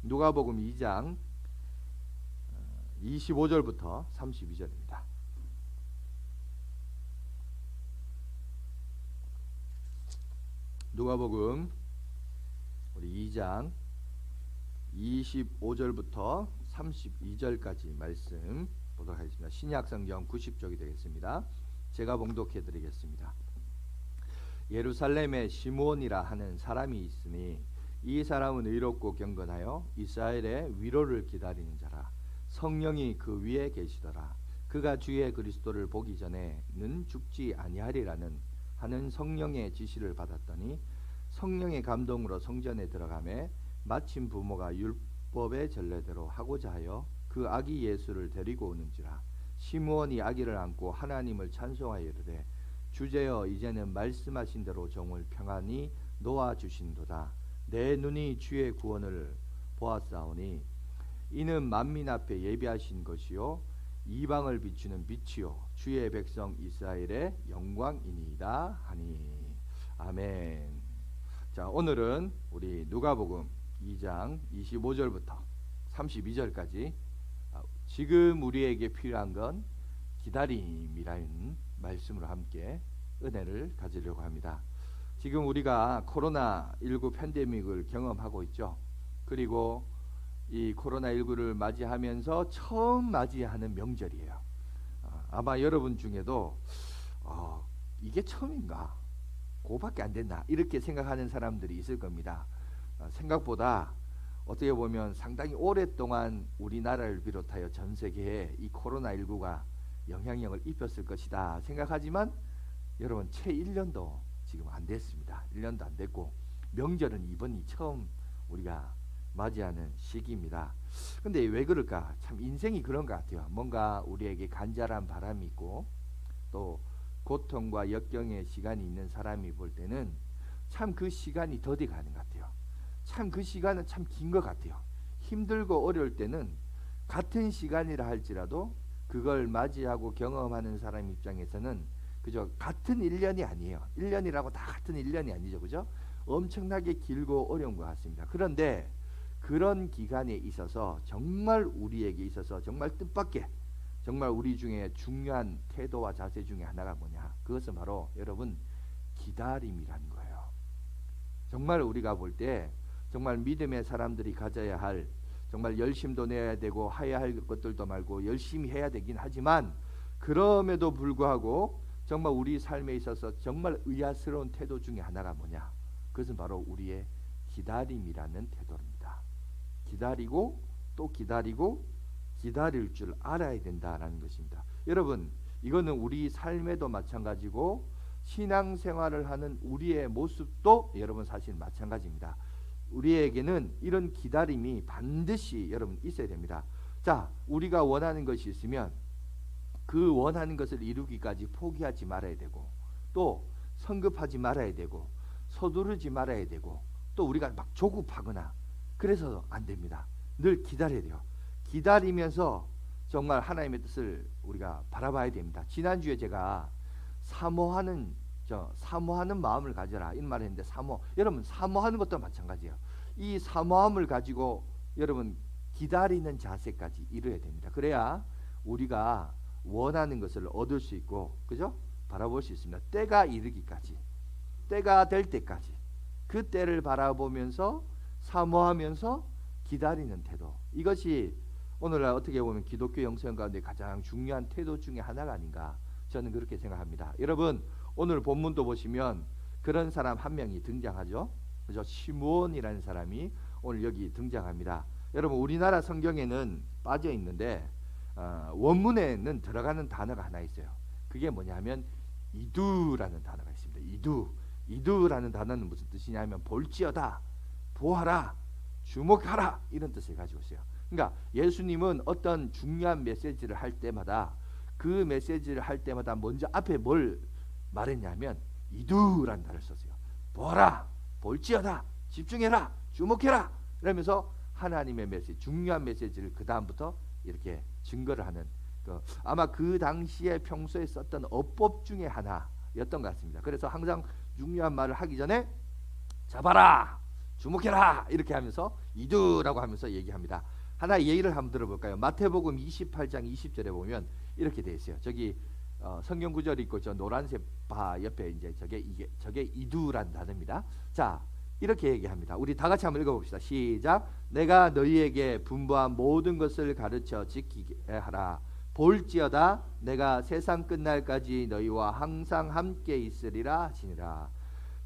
누가복음 2장 25절부터 32절입니다. 누가복음 우리 2장 25절부터 32절까지 말씀 보도록 하겠습니다. 신약성경 90쪽이 되겠습니다. 제가 봉독해 드리겠습니다. 예루살렘에 시므온이라 하는 사람이 있으니 이 사람은 의롭고 경건하여 이스라엘의 위로를 기다리는 자라. 성령이 그 위에 계시더라. 그가 주의 그리스도를 보기 전에는 죽지 아니하리라는 하는 성령의 지시를 받았더니 성령의 감동으로 성전에 들어가매 마침 부모가 율법의 전례대로 하고자 하여 그 아기 예수를 데리고 오는지라. 시므온이 아기를 안고 하나님을 찬송하여 이르되 주제여 이제는 말씀하신 대로 종을 평안히 놓아 주신도다. 내 눈이 주의 구원을 보았사오니 이는 만민 앞에 예비하신 것이요 이방을 비추는 빛이요 주의 백성 이스라엘의 영광이니이다 하니. 아멘. 자, 오늘은 우리 누가복음 2장 25절부터 32절까지 지금 우리에게 필요한 건 기다림이라는 말씀으로 함께 은혜를 가지려고 합니다. 지금 우리가 코로나19 팬데믹을 경험하고 있죠. 그리고 이 코로나19를 맞이하면서 처음 맞이하는 명절이에요. 아마 여러분 중에도 이게 처음인가? 그거밖에 안 됐나? 이렇게 생각하는 사람들이 있을 겁니다. 생각보다 어떻게 보면 상당히 오랫동안 우리나라를 비롯하여 전 세계에 이 코로나19가 영향력을 입혔을 것이다 생각하지만 여러분 채 1년도 지금 안 됐습니다. 1년도 안 됐고 명절은 이번이 처음 우리가 맞이하는 시기입니다. 근데 왜 그럴까? 참 인생이 그런 것 같아요. 뭔가 우리에게 간절한 바람이 있고 또 고통과 역경의 시간이 있는 사람이 볼 때는 참 그 시간이 더디 가는 것 같아요. 참 그 시간은 참 긴 것 같아요. 힘들고 어려울 때는 같은 시간이라 할지라도 그걸 맞이하고 경험하는 사람 입장에서는 그죠? 같은 1년이 아니에요. 1년이라고 다 같은 1년이 아니죠. 그죠? 엄청나게 길고 어려운 것 같습니다. 그런데 그런 기간에 있어서 정말 우리에게 있어서 정말 뜻밖의 정말 우리 중에 중요한 태도와 자세 중에 하나가 뭐냐? 그것은 바로 여러분 기다림이라는 거예요. 정말 우리가 볼 때 정말 믿음의 사람들이 가져야 할 정말 열심도 내야 되고 해야 할 것들도 말고 열심히 해야 되긴 하지만 그럼에도 불구하고 정말 우리 삶에 있어서 정말 의아스러운 태도 중에 하나가 뭐냐? 그것은 바로 우리의 기다림이라는 태도입니다. 기다리고 또 기다리고 기다릴 줄 알아야 된다라는 것입니다. 여러분 이거는 우리 삶에도 마찬가지고 신앙생활을 하는 우리의 모습도 여러분 사실 마찬가지입니다. 우리에게는 이런 기다림이 반드시 여러분 있어야 됩니다. 자, 우리가 원하는 것이 있으면 그 원하는 것을 이루기까지 포기하지 말아야 되고 또 성급하지 말아야 되고 서두르지 말아야 되고 또 우리가 막 조급하거나 그래서 안 됩니다. 늘 기다려야 돼요. 기다리면서 정말 하나님의 뜻을 우리가 바라봐야 됩니다. 지난주에 제가 사모하는 마음을 가져라 이런 말을 했는데 여러분 사모하는 것도 마찬가지예요. 이 사모함을 가지고 여러분 기다리는 자세까지 이루어야 됩니다. 그래야 우리가 원하는 것을 얻을 수 있고 그죠? 바라볼 수 있습니다. 때가 이르기까지 때가 될 때까지 그 때를 바라보면서 사모하면서 기다리는 태도, 이것이 오늘날 어떻게 보면 기독교 영성 가운데 가장 중요한 태도 중에 하나가 아닌가 저는 그렇게 생각합니다. 여러분 오늘 본문도 보시면 그런 사람 한 명이 등장하죠. 그죠? 시므온이라는 사람이 오늘 여기 등장합니다. 여러분 우리나라 성경에는 빠져 있는데 원문에는 들어가는 단어가 하나 있어요. 그게 뭐냐면 이두라는 단어가 있습니다. 이두라는 단어는 무슨 뜻이냐면 볼지어다, 보아라, 주목하라 이런 뜻을 가지고 있어요. 그러니까 예수님은 어떤 중요한 메시지를 할 때마다 그 메시지를 할 때마다 먼저 앞에 뭘 말했냐면 이두라는 단어를 썼어요. 보아라, 볼지어다, 집중해라, 주목해라 이러면서 하나님의 메시지, 중요한 메시지를 그 다음부터 이렇게 증거를 하는 아마 그 당시에 평소에 썼던 어법 중에 하나였던 것 같습니다. 그래서 항상 중요한 말을 하기 전에 잡아라, 주목해라 이렇게 하면서 이두라고 하면서 얘기합니다. 하나 예를 한번 들어볼까요? 마태복음 28장 20절에 보면 이렇게 돼 있어요. 저기 성경 구절이 있고 저 노란색 바 옆에 이제 저게 이두란 단어입니다. 자, 이렇게 얘기합니다. 우리 다 같이 한번 읽어봅시다. 시작. 내가 너희에게 분부한 모든 것을 가르쳐 지키게 하라. 볼지어다 내가 세상 끝날까지 너희와 항상 함께 있으리라 하시니라.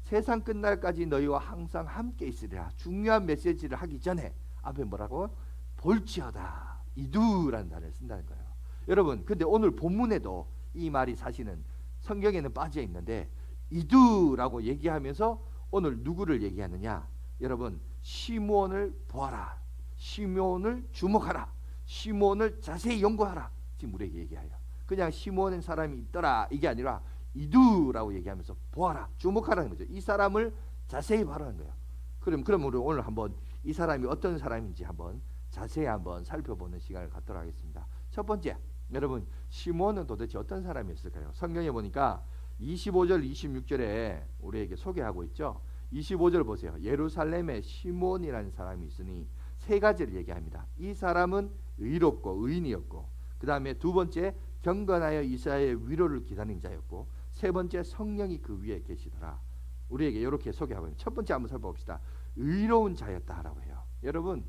세상 끝날까지 너희와 항상 함께 있으리라. 중요한 메시지를 하기 전에 앞에 뭐라고? 볼지어다. 이두라는 단어를 쓴다는 거예요. 여러분, 근데 오늘 본문에도 이 말이 사실은 성경에는 빠져 있는데 이두라고 얘기하면서 오늘 누구를 얘기하느냐? 여러분, 시므온을 보아라. 시므온을 주목하라. 시므온을 자세히 연구하라. 지금 우리에게 얘기해요. 그냥 시므온인 사람이 있더라 이게 아니라 이두라고 얘기하면서 보아라, 주목하라는 거죠. 이 사람을 자세히 봐라는 거예요. 그럼 우리 오늘 한번 이 사람이 어떤 사람인지 한번 자세히 한번 살펴보는 시간을 갖도록 하겠습니다. 첫 번째, 여러분, 시므온은 도대체 어떤 사람이었을까요? 성경에 보니까 25절 26절에 우리에게 소개하고 있죠. 25절 보세요. 예루살렘에 시므온이라는 사람이 있으니 세 가지를 얘기합니다. 이 사람은 의롭고 의인이었고, 그 다음에 두 번째 경건하여 이스라엘의 위로를 기다리는 자였고, 세 번째 성령이 그 위에 계시더라. 우리에게 이렇게 소개하고 있는 첫 번째 한번 살펴봅시다. 의로운 자였다라고 해요. 여러분,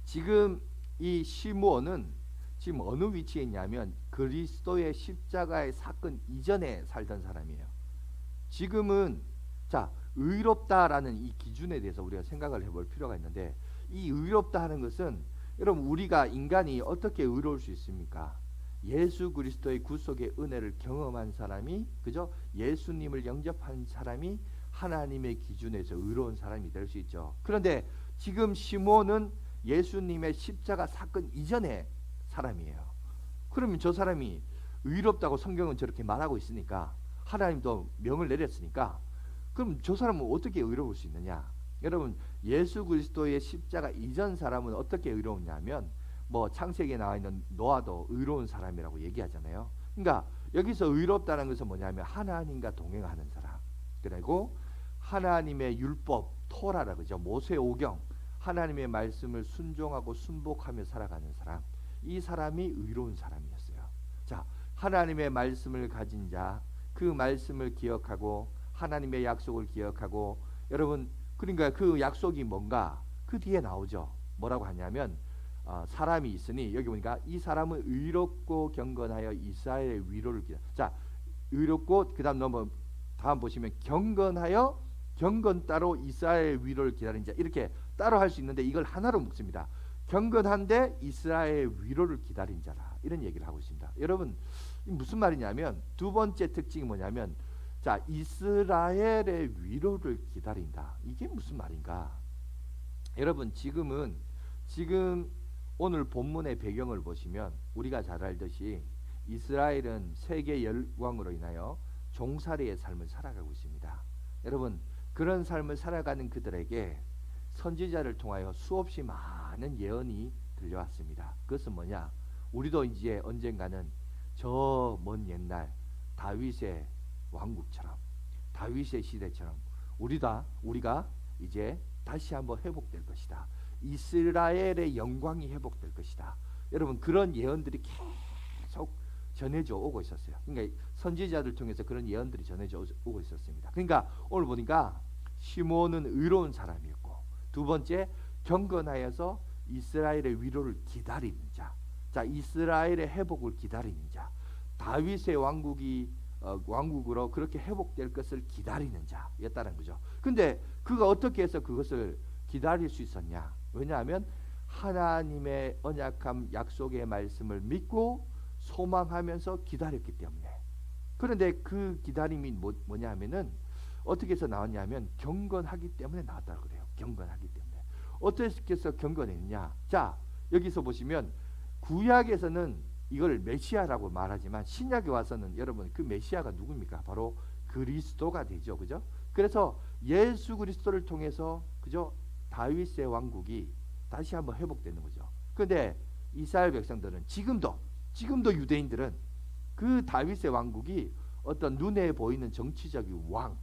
지금 이 시므온은 지금 어느 위치에 있냐면 그리스도의 십자가의 사건 이전에 살던 사람이에요. 지금은 자, 의롭다라는 이 기준에 대해서 우리가 생각을 해볼 필요가 있는데, 이 의롭다 하는 것은 여러분, 우리가 인간이 어떻게 의로울 수 있습니까? 예수 그리스도의 구속의 은혜를 경험한 사람이, 그죠? 예수님을 영접한 사람이 하나님의 기준에서 의로운 사람이 될 수 있죠. 그런데 지금 시므온은 예수님의 십자가 사건 이전의 사람이에요. 그러면 저 사람이 의롭다고 성경은 저렇게 말하고 있으니까, 하나님도 명을 내렸으니까, 그럼 저 사람은 어떻게 의로울 수 있느냐? 여러분, 예수 그리스도의 십자가 이전 사람은 어떻게 의로웠냐면, 뭐 창세기에 나와 있는 노아도 의로운 사람이라고 얘기하잖아요. 그러니까 여기서 의롭다는 것은 뭐냐면 하나님과 동행하는 사람, 그리고 하나님의 율법 토라라 그죠, 모세 오경, 하나님의 말씀을 순종하고 순복하며 살아가는 사람, 이 사람이 의로운 사람이었어요. 자, 하나님의 말씀을 가진 자, 그 말씀을 기억하고 하나님의 약속을 기억하고, 여러분, 그러니까 그 약속이 뭔가 그 뒤에 나오죠. 뭐라고 하냐면 사람이 있으니, 여기 보니까 이 사람은 의롭고 경건하여 이스라엘의 위로를 기다. 자, 의롭고 그다음 다음 보시면 경건하여, 경건 따로 이스라엘의 위로를 기다린 자, 이렇게 따로 할 수 있는데 이걸 하나로 묶습니다. 경건한데 이스라엘의 위로를 기다린 자라, 이런 얘기를 하고 있습니다. 여러분, 무슨 말이냐면 두 번째 특징이 뭐냐면, 자, 이스라엘의 위로를 기다린다. 이게 무슨 말인가? 여러분, 지금 오늘 본문의 배경을 보시면 우리가 잘 알듯이 이스라엘은 세계 열왕으로 인하여 종살이의 삶을 살아가고 있습니다. 여러분, 그런 삶을 살아가는 그들에게 선지자를 통하여 수없이 많은 예언이 들려왔습니다. 그것은 뭐냐? 우리도 이제 언젠가는 저 먼 옛날 다윗의 왕국처럼, 다윗의 시대처럼 우리가 이제 다시 한번 회복될 것이다. 이스라엘의 영광이 회복될 것이다. 여러분, 그런 예언들이 계속 전해져 오고 있었어요. 그러니까 선지자들 통해서 그런 예언들이 전해져 오고 있었습니다. 그러니까 오늘 보니까 시므온은 의로운 사람이었고, 두 번째 경건하여서 이스라엘의 위로를 기다리는 자, 자, 이스라엘의 회복을 기다리는 자, 다윗의 왕국으로 그렇게 회복될 것을 기다리는 자였다는 거죠. 근데 그가 어떻게 해서 그것을 기다릴 수 있었냐? 왜냐하면 하나님의 언약함 약속의 말씀을 믿고 소망하면서 기다렸기 때문에. 그런데 그 기다림이 뭐냐 하면은 어떻게 해서 나왔냐면 경건하기 때문에 나왔다고 그래요. 경건하기 때문에. 어떻게 해서 경건했냐? 자, 여기서 보시면 구약에서는 이걸 메시아라고 말하지만 신약에 와서는 여러분, 그 메시아가 누굽니까? 바로 그리스도가 되죠. 그죠? 그래서 예수 그리스도를 통해서, 그죠? 다윗의 왕국이 다시 한번 회복되는 거죠. 그런데 이스라엘 백성들은 지금도 유대인들은 그 다윗의 왕국이 어떤 눈에 보이는 정치적인 왕,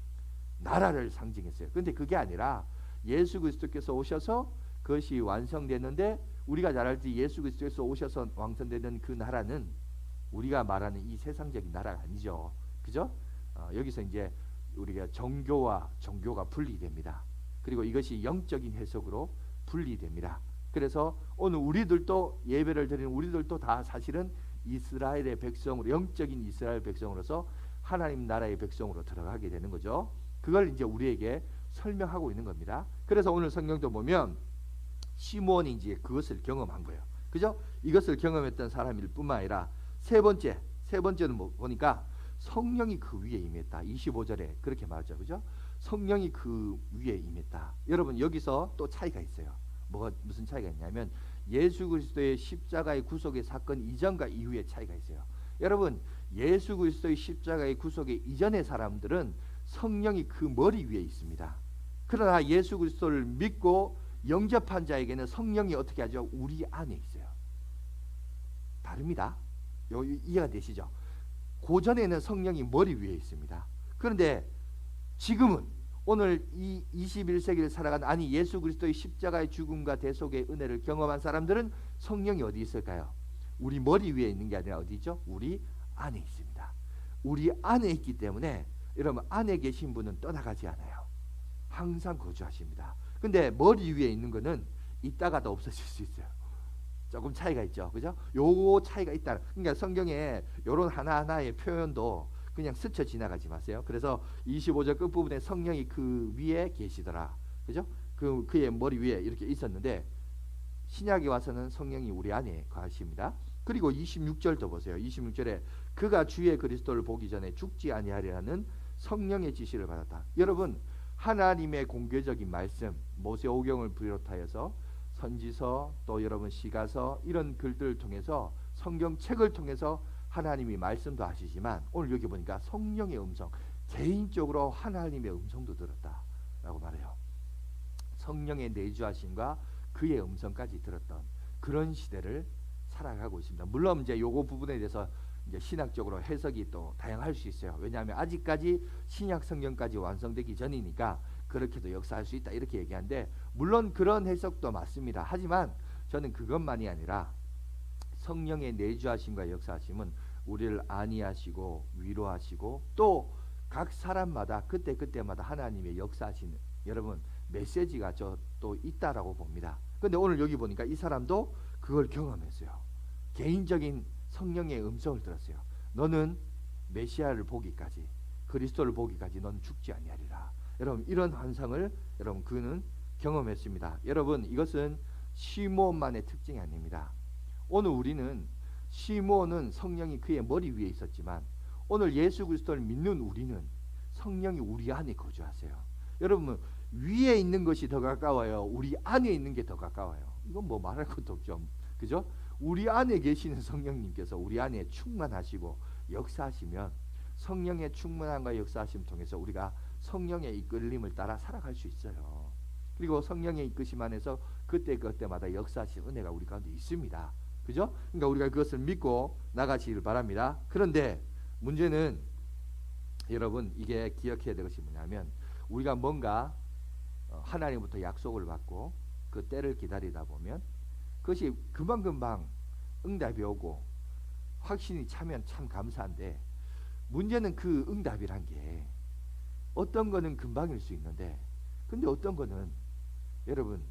나라를 상징했어요. 그런데 그게 아니라 예수 그리스도께서 오셔서 그것이 완성됐는데, 우리가 잘 알지 예수 그리스도께서 오셔서 완성되는 그 나라는 우리가 말하는 이 세상적인 나라가 아니죠. 그죠? 여기서 이제 우리가 정교와 종교가 분리됩니다. 그리고 이것이 영적인 해석으로 분리됩니다. 그래서 오늘 우리들도 예배를 드리는 우리들도 다 사실은 이스라엘의 백성으로, 영적인 이스라엘 백성으로서 하나님 나라의 백성으로 들어가게 되는 거죠. 그걸 이제 우리에게 설명하고 있는 겁니다. 그래서 오늘 성경도 보면 시므온이 이제 그것을 경험한 거예요. 그죠? 이것을 경험했던 사람일 뿐만 아니라 세 번째는 뭐 보니까 성령이 그 위에 임했다. 25절에 그렇게 말하죠. 그죠? 성령이 그 위에 임했다. 여러분 여기서 또 차이가 있어요. 무슨 차이가 있냐면 예수 그리스도의 십자가의 구속의 사건 이전과 이후의 차이가 있어요. 여러분 예수 그리스도의 십자가의 구속의 이전의 사람들은 성령이 그 머리 위에 있습니다. 그러나 예수 그리스도를 믿고 영접한 자에게는 성령이 어떻게 하죠? 우리 안에 있어요. 다릅니다. 이해가 되시죠? 고전에는 성령이 머리 위에 있습니다. 그런데 지금은 오늘 이 21세기를 살아간, 아니 예수 그리스도의 십자가의 죽음과 대속의 은혜를 경험한 사람들은 성령이 어디 있을까요? 우리 머리 위에 있는 게 아니라 어디죠? 우리 안에 있습니다. 우리 안에 있기 때문에 여러분 안에 계신 분은 떠나가지 않아요. 항상 거주하십니다. 근데 머리 위에 있는 거는 있다가도 없어질 수 있어요. 조금 차이가 있죠. 그죠? 요 차이가 있다. 그러니까 성경에 요런 하나하나의 표현도 그냥 스쳐 지나가지 마세요. 그래서 25절 끝부분에 성령이 그 위에 계시더라. 그죠? 그의 머리 위에 이렇게 있었는데 신약에 와서는 성령이 우리 안에 거하십니다. 그리고 26절도 보세요. 26절에 그가 주의 그리스도를 보기 전에 죽지 아니하리라는 성령의 지시를 받았다. 여러분 하나님의 공개적인 말씀, 모세오경을 비롯하여서 선지서, 또 여러분 시가서, 이런 글들을 통해서 성경책을 통해서 하나님이 말씀도 하시지만 오늘 여기 보니까 성령의 음성, 개인적으로 하나님의 음성도 들었다라고 말해요. 성령의 내주하심과 그의 음성까지 들었던 그런 시대를 살아가고 있습니다. 물론 이제 요거 부분에 대해서 이제 신학적으로 해석이 또 다양할 수 있어요. 왜냐하면 아직까지 신약 성경까지 완성되기 전이니까 그렇게도 역사할 수 있다 이렇게 얘기하는데, 물론 그런 해석도 맞습니다. 하지만 저는 그것만이 아니라 성령의 내주하심과 역사하심은 우리를 안위하시고 위로하시고 또 각 사람마다 그때마다 하나님의 역사하시는 여러분 메시지가 또 있다라고 봅니다. 근데 오늘 여기 보니까 이 사람도 그걸 경험했어요. 개인적인 성령의 음성을 들었어요. 너는 메시아를 보기까지, 그리스도를 보기까지 넌 죽지 아니하리라. 여러분 이런 환상을 여러분 그는 경험했습니다. 여러분 이것은 시므온만의 특징이 아닙니다. 오늘 우리는 시므온은 성령이 그의 머리 위에 있었지만 오늘 예수 그리스도를 믿는 우리는 성령이 우리 안에 거주하세요. 여러분 위에 있는 것이 더 가까워요? 우리 안에 있는 게 더 가까워요? 이건 뭐 말할 것도 없죠. 그죠? 우리 안에 계시는 성령님께서 우리 안에 충만하시고 역사하시면 성령의 충만함과 역사하심 통해서 우리가 성령의 이끌림을 따라 살아갈 수 있어요. 그리고 성령의 이끄심 안에서 그때마다 역사하신 은혜가 우리 가운데 있습니다. 그죠? 그러니까 우리가 그것을 믿고 나가시길 바랍니다. 그런데 문제는 여러분 이게 기억해야 될 것이 뭐냐면 우리가 뭔가 하나님부터 약속을 받고 그 때를 기다리다 보면 그것이 금방금방 응답이 오고 확신이 차면 참 감사한데, 문제는 그 응답이란 게 어떤 거는 금방일 수 있는데, 근데 어떤 거는 여러분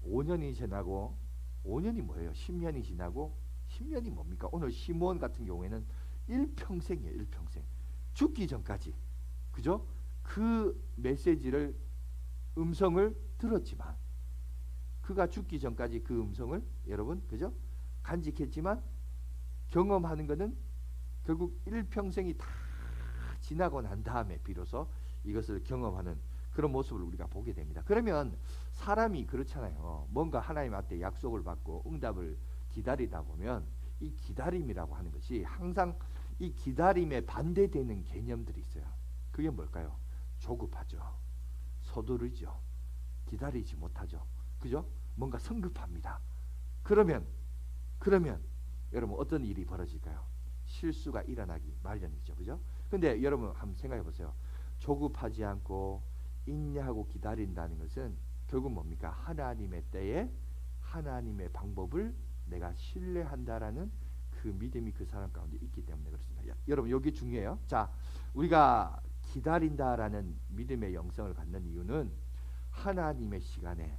5년이 지나고 5년이 뭐예요? 10년이 지나고 10년이 뭡니까? 오늘 시므온 같은 경우에는 일평생이에요. 일평생. 죽기 전까지. 그죠? 그 메시지를 음성을 들었지만 그가 죽기 전까지 그 음성을 여러분 그죠? 간직했지만 경험하는 것은 결국 일평생이 다 지나고 난 다음에 비로소 이것을 경험하는 그런 모습을 우리가 보게 됩니다. 그러면 사람이 그렇잖아요. 뭔가 하나님 앞에 약속을 받고 응답을 기다리다 보면 이 기다림이라고 하는 것이 항상 이 기다림에 반대되는 개념들이 있어요. 그게 뭘까요? 조급하죠. 서두르죠. 기다리지 못하죠. 그죠? 뭔가 성급합니다. 그러면 여러분 어떤 일이 벌어질까요? 실수가 일어나기 마련이죠. 그죠? 근데 여러분 한번 생각해 보세요. 조급하지 않고 인내하고 기다린다는 것은 결국 뭡니까? 하나님의 때에 하나님의 방법을 내가 신뢰한다라는 그 믿음이 그 사람 가운데 있기 때문에 그렇습니다. 여러분 여기 중요해요. 자, 우리가 기다린다라는 믿음의 영성을 갖는 이유는 하나님의 시간에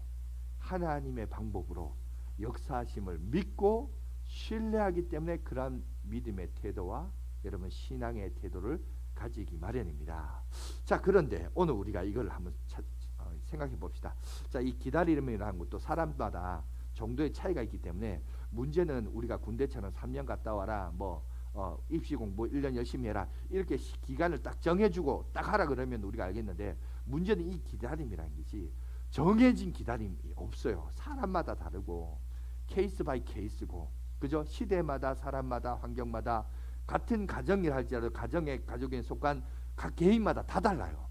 하나님의 방법으로 역사하심을 믿고 신뢰하기 때문에 그런 믿음의 태도와 여러분 신앙의 태도를 가지기 마련입니다. 자, 그런데 오늘 우리가 이걸 한번 생각해 봅시다. 자, 이 기다림이라는 것도 사람마다 정도의 차이가 있기 때문에 문제는 우리가 군대처럼 3년 갔다 와라, 입시 공부 1년 열심히 해라, 이렇게 기간을 딱 정해주고 딱 하라 그러면 우리가 알겠는데, 문제는 이 기다림이라는 것이 정해진 기다림이 없어요. 사람마다 다르고 케이스 바이 케이스고, 그죠? 시대마다 사람마다 환경마다 같은 가정이라 할지라도 가족에 속한 각 개인마다 다 달라요.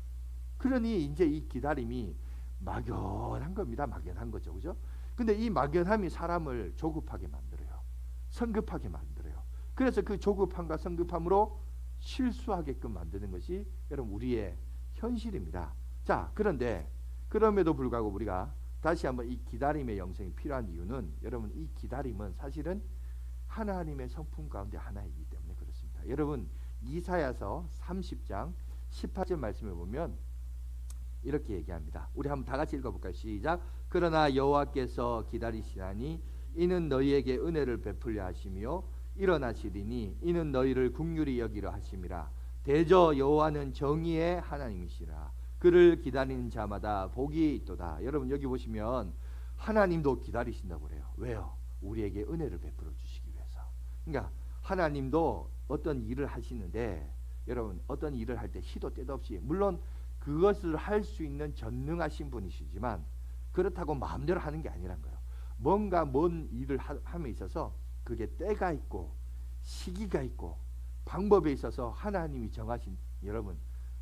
그러니 이제 이 기다림이 막연한 겁니다. 막연한 거죠, 그죠? 근데 이 막연함이 사람을 조급하게 만들어요. 성급하게 만들어요. 그래서 그 조급함과 성급함으로 실수하게끔 만드는 것이 여러분 우리의 현실입니다. 자, 그런데 그럼에도 불구하고 우리가 다시 한번 이 기다림의 영성이 필요한 이유는, 여러분 이 기다림은 사실은 하나님의 성품 가운데 하나이기 때문에 그렇습니다. 여러분 이사야서 30장 18절 말씀을 보면 이렇게 얘기합니다. 우리 한번 다 같이 읽어볼까요? 시작. 그러나 여호와께서 기다리시나니 이는 너희에게 은혜를 베풀려 하시며 일어나시리니 이는 너희를 긍휼히 여기려 하심이라. 대저 여호와는 정의의 하나님이시라. 그를 기다리는 자마다 복이 있도다. 여러분 여기 보시면 하나님도 기다리신다고 그래요. 왜요? 우리에게 은혜를 베풀어 주시기 위해서. 그러니까 하나님도 어떤 일을 하시는데, 여러분 어떤 일을 할 때 시도 때도 없이, 물론 그것을 할 수 있는 전능하신 분이시지만 그렇다고 마음대로 하는 게 아니란 거예요. 뭔가 뭔 일을 함에 있어서 그게 때가 있고 시기가 있고 방법에 있어서 하나님이 정하신 여러분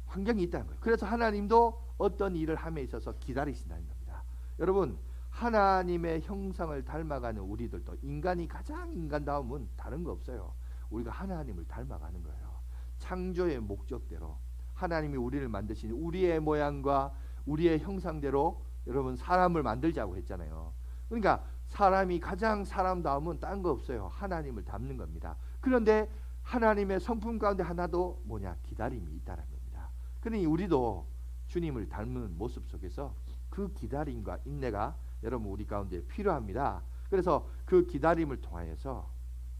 환경이 있다는 거예요. 그래서 하나님도 어떤 일을 함에 있어서 기다리신다는 겁니다. 여러분 하나님의 형상을 닮아가는 우리들도, 인간이 가장 인간다움은 다른 거 없어요. 우리가 하나님을 닮아가는 거예요. 창조의 목적대로 하나님이 우리를 만드신 우리의 모양과 우리의 형상대로 여러분 사람을 만들자고 했잖아요. 그러니까 사람이 가장 사람다움은 딴 거 없어요. 하나님을 닮는 겁니다. 그런데 하나님의 성품 가운데 하나도 뭐냐? 기다림이 있다는 겁니다. 그러니 우리도 주님을 닮은 모습 속에서 그 기다림과 인내가 여러분 우리 가운데 필요합니다. 그래서 그 기다림을 통하여서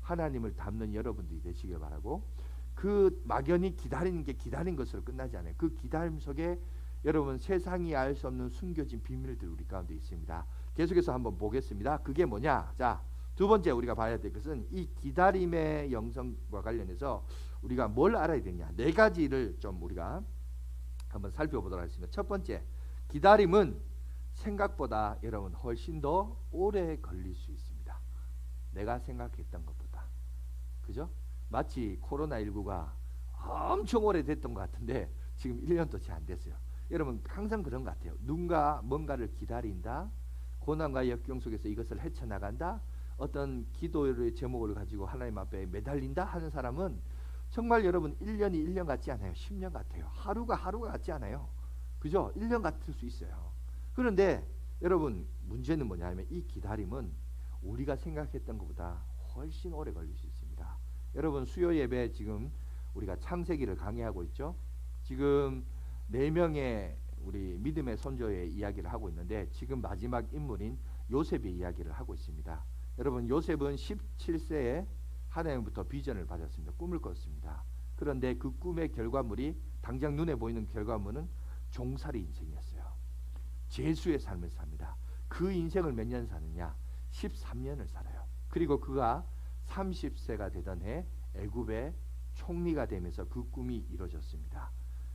하나님을 닮는 여러분들이 되시길 바라고, 그 막연히 기다리는 게 기다린 것으로 끝나지 않아요. 그 기다림 속에 여러분 세상이 알 수 없는 숨겨진 비밀들이 우리 가운데 있습니다. 계속해서 한번 보겠습니다. 그게 뭐냐? 자, 두 번째 우리가 봐야 될 것은 이 기다림의 영성과 관련해서 우리가 뭘 알아야 되냐? 네 가지를 좀 우리가 한번 살펴보도록 하겠습니다. 첫 번째, 기다림은 생각보다 여러분 훨씬 더 오래 걸릴 수 있습니다. 내가 생각했던 것보다. 그죠? 마치 코로나19가 엄청 오래됐던 것 같은데 지금 1년도 채 안 됐어요. 여러분 항상 그런 것 같아요. 누군가 뭔가를 기다린다, 고난과 역경 속에서 이것을 헤쳐나간다, 어떤 기도의 제목을 가지고 하나님 앞에 매달린다 하는 사람은 정말 여러분 1년이 1년 같지 않아요. 10년 같아요. 하루가 같지 않아요. 그죠? 1년 같을 수 있어요. 그런데 여러분 문제는 뭐냐면 이 기다림은 우리가 생각했던 것보다 훨씬 오래 걸릴 수 있습니다. 여러분 수요 예배 지금 우리가 창세기를 강의하고 있죠. 지금 4명의 우리 믿음의 선조의 이야기를 하고 있는데 지금 마지막 인물인 요셉의 이야기를 하고 있습니다. 여러분 요셉은 17세에 하나님부터 비전을 받았습니다. 꿈을 꿨습니다. 그런데 그 꿈의 결과물이 당장 눈에 보이는 결과물은 종살이 인생이었어요. 죄수의 삶을 삽니다. 그 인생을 몇 년 사느냐? 13년을 살아요. 그리고 그가 30세가 되던 해 애굽의 총리가 되면서 그 꿈이 이루어졌습니다.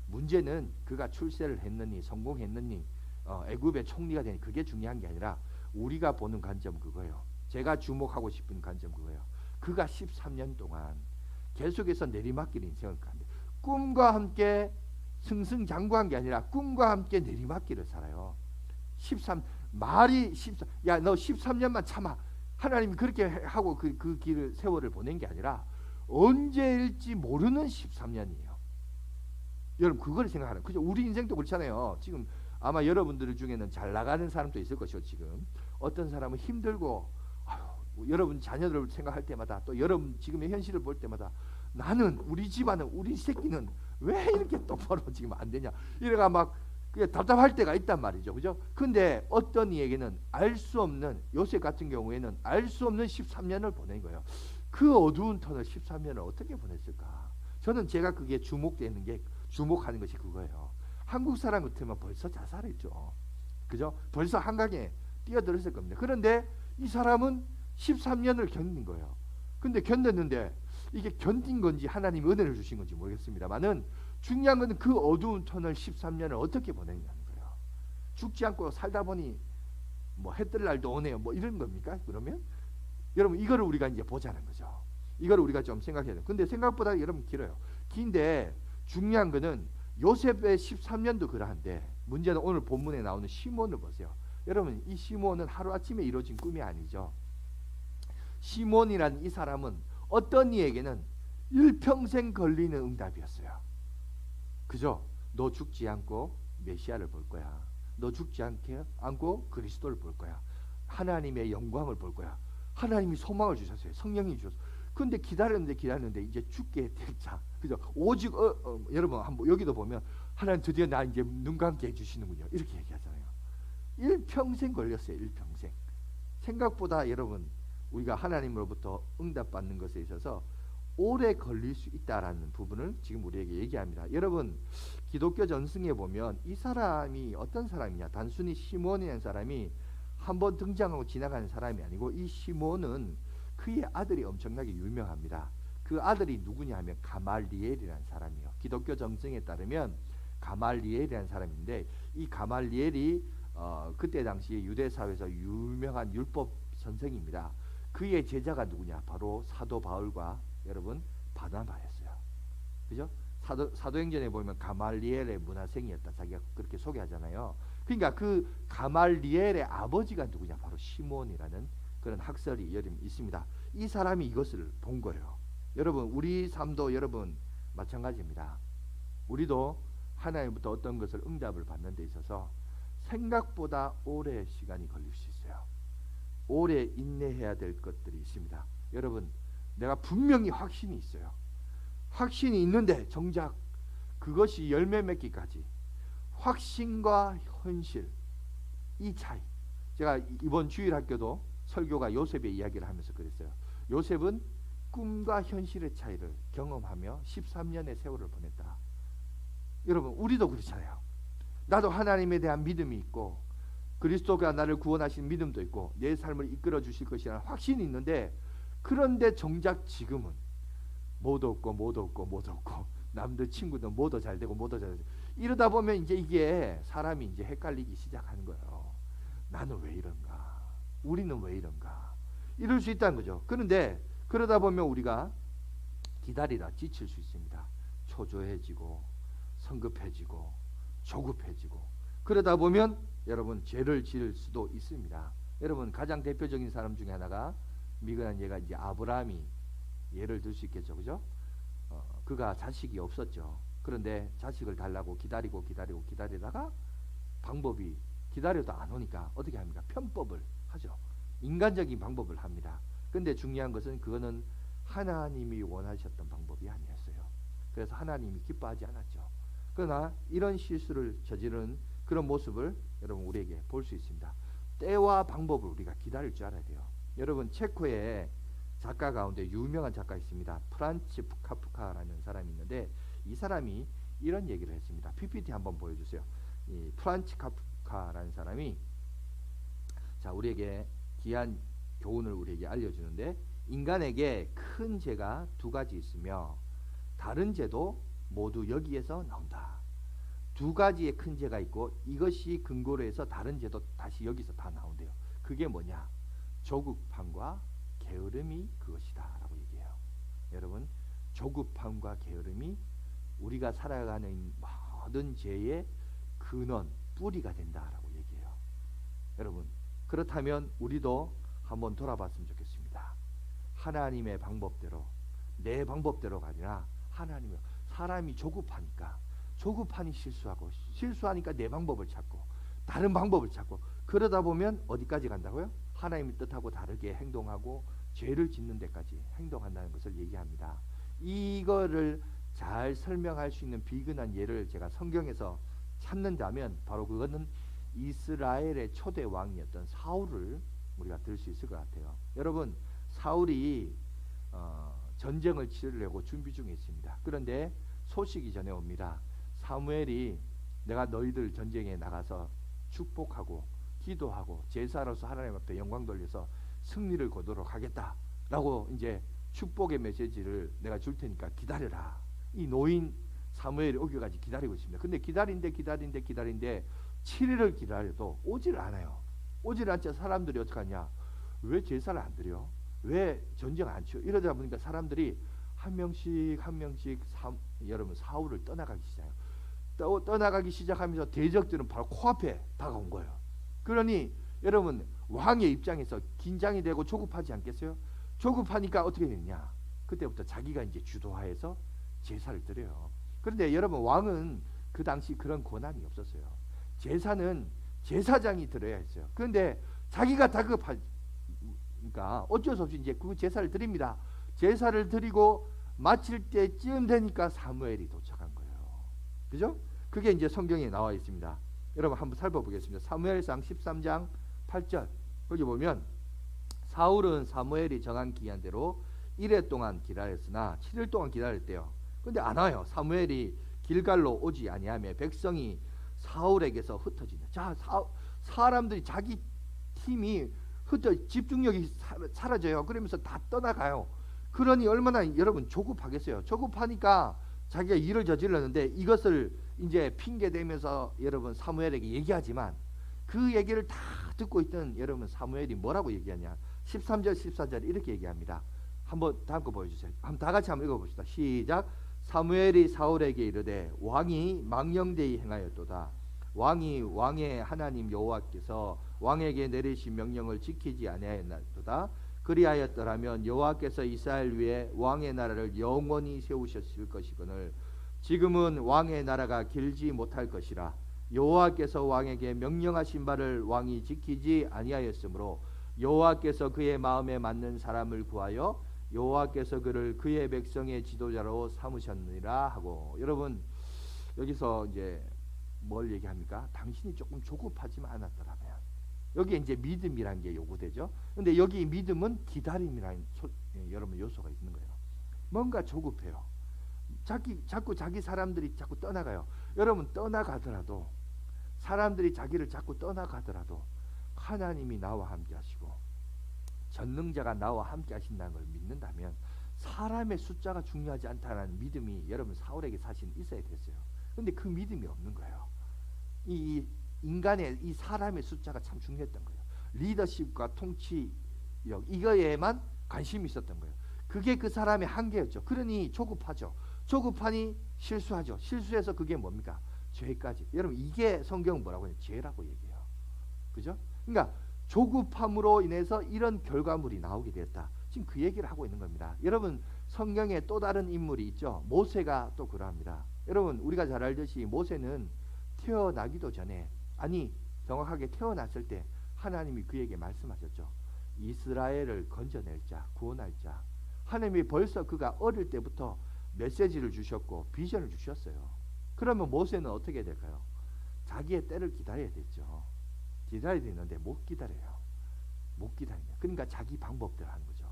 문제는 그가 출세를 했느니 성공했느니 애굽의 총리가 되니 그게 중요한 게 아니라 우리가 보는 관점 그거예요. 제가 주목하고 싶은 관점 그거예요. 그가 13년 동안 계속해서 내리막길 인생을 가는데 꿈과 함께 승승장구한 게 아니라 꿈과 함께 내리막길을 살아요. 야 너 13년만 참아. 하나님이 그렇게 하고 그 길을 세월을 보낸 게 아니라 언제일지 모르는 13년이에요. 여러분 그걸 생각하는, 그죠? 우리 인생도 그렇잖아요. 지금 아마 여러분들 중에는 잘 나가는 사람도 있을 것이고, 지금 어떤 사람은 힘들고, 여러분 자녀들을 생각할 때마다, 또 여러분 지금의 현실을 볼 때마다, 나는, 우리 집안은, 우리 새끼는 왜 이렇게 똑바로 지금 안 되냐, 이래가 막 그게 답답할 때가 있단 말이죠, 그죠? 근데 어떤 이에게는 알 수 없는, 요셉 같은 경우에는 알 수 없는 13년을 보낸 거예요. 그 어두운 터널 13년을 어떻게 보냈을까? 저는 제가 그게 주목되는 게, 주목하는 것이 그거예요. 한국 사람 같으면 벌써 자살했죠, 그죠? 벌써 한강에 뛰어들었을 겁니다. 그런데 이 사람은 13년을 견딘 거예요. 근데 견뎠는데 이게 견딘 건지 하나님이 은혜를 주신 건지 모르겠습니다만은, 중요한 것은 그 어두운 터널 13년을 어떻게 보냈냐는 거예요. 죽지 않고 살다 보니 뭐 해 뜰 날도 오네요, 뭐 이런 겁니까? 그러면 여러분, 이거를 우리가 이제 보자는 거죠. 이거를 우리가 좀 생각해야 돼요. 근데 생각보다 여러분 길어요. 긴데 중요한 거는 요셉의 13년도 그러한데, 문제는 오늘 본문에 나오는 시몬을 보세요. 여러분, 이 시몬은 하루아침에 이루어진 꿈이 아니죠. 시몬이라는 이 사람은 어떤 이에게는 일평생 걸리는 응답이었어요. 그죠? 너 죽지 않고 메시아를 볼 거야. 너 죽지 않고 그리스도를 볼 거야. 하나님의 영광을 볼 거야. 하나님이 소망을 주셨어요. 성령이 주셨어요. 근데 기다렸는데 이제 죽게 됐자, 그죠? 오직 여러분 한번 여기도 보면, 하나님 드디어 나 이제 눈 감게 해주시는군요, 이렇게 얘기하잖아요. 일평생 걸렸어요. 일평생. 생각보다 여러분, 우리가 하나님으로부터 응답받는 것에 있어서 오래 걸릴 수 있다라는 부분을 지금 우리에게 얘기합니다. 여러분, 기독교 전승에 보면 이 사람이 어떤 사람이냐, 단순히 시몬이라는 사람이 한번 등장하고 지나가는 사람이 아니고, 이 시몬은 그의 아들이 엄청나게 유명합니다. 그 아들이 누구냐 하면 가말리엘이라는 사람이에요. 기독교 정승에 따르면 가말리엘이라는 사람인데, 이 가말리엘이 그때 당시에 유대 사회에서 유명한 율법 선생입니다. 그의 제자가 누구냐? 바로 사도 바울과 여러분 바나바였어요. 그죠? 사도행전에 보면 가말리엘의 문화생이었다, 자기가 그렇게 소개하잖아요. 그러니까 그 가말리엘의 아버지가 누구냐? 바로 시몬이라는 그런 학설이 여러분 있습니다. 이 사람이 이것을 본 거예요. 여러분, 우리 삶도 여러분 마찬가지입니다. 우리도 하나님부터 어떤 것을 응답을 받는 데 있어서 생각보다 오래 시간이 걸릴 수 있어요. 오래 인내해야 될 것들이 있습니다. 여러분, 내가 분명히 확신이 있어요. 확신이 있는데 정작 그것이 열매 맺기까지, 확신과 현실, 이 차이. 제가 이번 주일학교도 설교가 요셉의 이야기를 하면서 그랬어요. 요셉은 꿈과 현실의 차이를 경험하며 13년의 세월을 보냈다. 여러분, 우리도 그렇잖아요. 나도 하나님에 대한 믿음이 있고, 그리스도가 나를 구원하신 믿음도 있고, 내 삶을 이끌어 주실 것이라는 확신이 있는데, 그런데 정작 지금은 못 없고 남들 친구도 뭐도 잘 되고 뭐도 잘 되고, 이러다 보면 이제 이게 사람이 이제 헷갈리기 시작하는 거예요. 나는 왜 이런가? 우리는 왜 이런가? 이럴 수 있다는 거죠. 그런데 그러다 보면 우리가 기다리다 지칠 수 있습니다. 초조해지고 성급해지고 조급해지고, 그러다 보면 여러분 죄를 지을 수도 있습니다. 여러분, 가장 대표적인 사람 중에 하나가 미그한 예가 이제 아브라함이 예를 들 수 있겠죠, 그죠? 그가 자식이 없었죠. 그런데 자식을 달라고 기다리다가 방법이, 기다려도 안 오니까 어떻게 합니까? 편법을 하죠. 인간적인 방법을 합니다. 근데 중요한 것은 그거는 하나님이 원하셨던 방법이 아니었어요. 그래서 하나님이 기뻐하지 않았죠. 그러나 이런 실수를 저지른 그런 모습을 여러분 우리에게 볼 수 있습니다. 때와 방법을 우리가 기다릴 줄 알아야 돼요. 여러분, 체코의 작가 가운데 유명한 작가 있습니다. 프란츠 카프카라는 사람이 있는데, 이 사람이 이런 얘기를 했습니다. PPT 한번 보여주세요. 이 프란츠 카프카라는 사람이 우리에게 귀한 교훈을 우리에게 알려주는데, 인간에게 큰 죄가 두 가지 있으며 다른 죄도 모두 여기에서 나온다. 두 가지의 큰 죄가 있고, 이것이 근거로 해서 다른 죄도 다시 여기서 다 나온대요. 그게 뭐냐? 조급함과 게으름이 그것이다 라고 얘기해요. 여러분, 조급함과 게으름이 우리가 살아가는 모든 죄의 근원, 뿌리가 된다라고 얘기해요. 여러분, 그렇다면 우리도 한번 돌아봤으면 좋겠습니다. 하나님의 방법대로, 내 방법대로가 아니라 하나님의, 사람이 조급하니까, 조급하니 실수하고, 실수하니까 내 방법을 찾고 다른 방법을 찾고, 그러다 보면 어디까지 간다고요? 하나님의 뜻하고 다르게 행동하고 죄를 짓는 데까지 행동한다는 것을 얘기합니다. 이거를 잘 설명할 수 있는 비근한 예를 제가 성경에서 찾는다면 바로 그거는 이스라엘의 초대 왕이었던 사울을 우리가 들 수 있을 것 같아요. 여러분, 사울이 전쟁을 치르려고 준비 중에 있습니다. 그런데 소식이 전해옵니다. 사무엘이 내가 너희들 전쟁에 나가서 축복하고 기도하고 제사로서 하나님 앞에 영광 돌려서 승리를 거두도록 하겠다라고 이제 축복의 메시지를 내가 줄 테니까 기다려라. 이 노인 사무엘이 오기까지 기다리고 있습니다. 근데 기다린데 7일을 기다려도 오질 않아요. 오질 않자 사람들이 어떡하냐? 왜 제사를 안 드려? 왜 전쟁 안 치워? 이러다 보니까 사람들이 한 명씩 여러분 사울을 떠나가기 시작해요. 떠나가기 시작하면서 대적들은 바로 코앞에 다가온 거예요. 그러니 여러분, 왕의 입장에서 긴장이 되고 조급하지 않겠어요? 조급하니까 어떻게 되느냐? 그때부터 자기가 이제 주도하여서 제사를 드려요. 그런데 여러분, 왕은 그 당시 그런 권한이 없었어요. 제사는 제사장이 드려야 했어요. 그런데 자기가 다급하니까 어쩔 수 없이 이제 그 제사를 드립니다. 제사를 드리고 마칠 때쯤 되니까 사무엘이 도착한 거예요. 그죠? 그게 이제 성경에 나와 있습니다. 여러분 한번 살펴보겠습니다. 사무엘상 13장 8절. 거기 보면 사울은 사무엘이 정한 기한대로 1회 동안 기다렸으나 7일 동안 기다렸대요. 근데 안 와요. 사무엘이 길갈로 오지 아니하며 백성이 사울에게서 흩어진다. 자, 사람들이 자기 팀이 집중력이 사라져요. 그러면서 다 떠나가요. 그러니 얼마나 여러분 조급하겠어요. 조급하니까 자기가 일을 저질렀는데 이것을 이제 핑계 대면서 여러분 사무엘에게 얘기하지만 그 얘기를 다 듣고 있던 여러분 사무엘이 뭐라고 얘기하냐? 13절 14절 이렇게 얘기합니다. 한번 다음 거 보여주세요. 한번 다 같이 한번 읽어봅시다. 시작. 사무엘이 사울에게 이르되 왕이 망령되이 행하였도다. 왕이 왕의 하나님 여호와께서 왕에게 내리신 명령을 지키지 아니하였도다. 그리하였더라면 여호와께서 이스라엘 위에 왕의 나라를 영원히 세우셨을 것이거늘 지금은 왕의 나라가 길지 못할 것이라. 여호와께서 왕에게 명령하신 바를 왕이 지키지 아니하였으므로 여호와께서 그의 마음에 맞는 사람을 구하여 여호와께서 그를 그의 백성의 지도자로 삼으셨느니라 하고. 여러분 여기서 이제 뭘 얘기합니까? 당신이 조금 조급하지만 않았더라면. 여기에 이제 믿음이라는 게 요구되죠. 근데 여기 믿음은 기다림이라는 여러분 요소가 있는 거예요. 뭔가 조급해요. 자꾸 자기 사람들이 자꾸 떠나가요. 여러분 떠나가더라도 사람들이 자기를 자꾸 떠나가더라도 하나님이 나와 함께 하시고 전능자가 나와 함께 하신다는 걸 믿는다면 사람의 숫자가 중요하지 않다는 믿음이 여러분 사울에게 사실 있어야 됐어요. 근데 그 믿음이 없는 거예요. 이 인간의 이 사람의 숫자가 참 중요했던 거예요. 리더십과 통치력 이거에만 관심이 있었던 거예요. 그게 그 사람의 한계였죠. 그러니 조급하죠. 조급하니 실수하죠. 실수해서 그게 뭡니까? 죄까지. 여러분 이게 성경은 뭐라고 해요? 죄라고 얘기해요. 그죠? 그러니까 조급함으로 인해서 이런 결과물이 나오게 되었다. 지금 그 얘기를 하고 있는 겁니다. 여러분 성경에 또 다른 인물이 있죠. 모세가 또 그러합니다. 여러분 우리가 잘 알듯이 모세는 태어나기도 전에, 아니 정확하게 태어났을 때 하나님이 그에게 말씀하셨죠. 이스라엘을 건져낼 자, 구원할 자. 하나님이 벌써 그가 어릴 때부터 메시지를 주셨고 비전을 주셨어요. 그러면 모세는 어떻게 될까요? 자기의 때를 기다려야 됐죠. 기다려야 되는데 못 기다려요. 못 기다리냐. 그러니까 자기 방법대로 하는 거죠.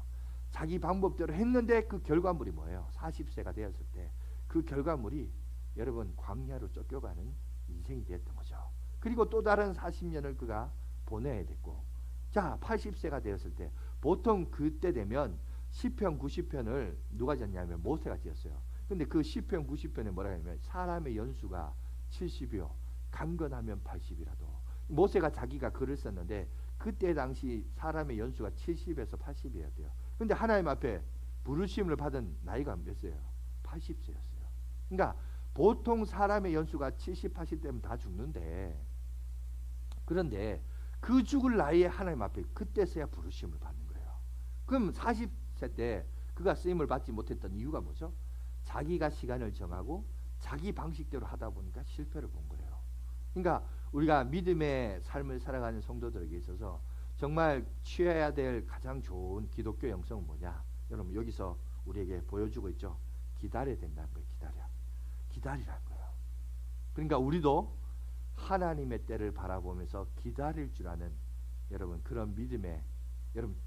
자기 방법대로 했는데 그 결과물이 뭐예요? 40세가 되었을 때 그 결과물이 여러분 광야로 쫓겨가는 인생이 되었던 거죠. 그리고 또 다른 40년을 그가 보내야 됐고, 자 80세가 되었을 때 보통 그때 되면 시편 90편을 누가 졌냐면 모세가 지었어요. 근데 그 시편 90편에 뭐라 하냐면 사람의 연수가 70이요 강건하면 80이라도. 모세가 자기가 글을 썼는데 그때 당시 사람의 연수가 70에서 80이었대요. 근데 하나님 앞에 부르심을 받은 나이가 몇 세예요? 80세였어요. 그러니까 보통 사람의 연수가 70, 80대면 다 죽는데, 그런데 그 죽을 나이에 하나님 앞에 그때서야 부르심을 받는 거예요. 그럼 40세 때 그가 쓰임을 받지 못했던 이유가 뭐죠? 자기가 시간을 정하고 자기 방식대로 하다 보니까 실패를 본 거예요. 그러니까 우리가 믿음의 삶을 살아가는 성도들에게 있어서 정말 취해야 될 가장 좋은 기독교 영성은 뭐냐? 여러분 여기서 우리에게 보여주고 있죠. 기다려야 된다는 거예요. 기다리라는 거예요. 그러니까 우리도 하나님의 때를 바라보면서 기다릴 줄 아는 여러분 그런 믿음의 여러분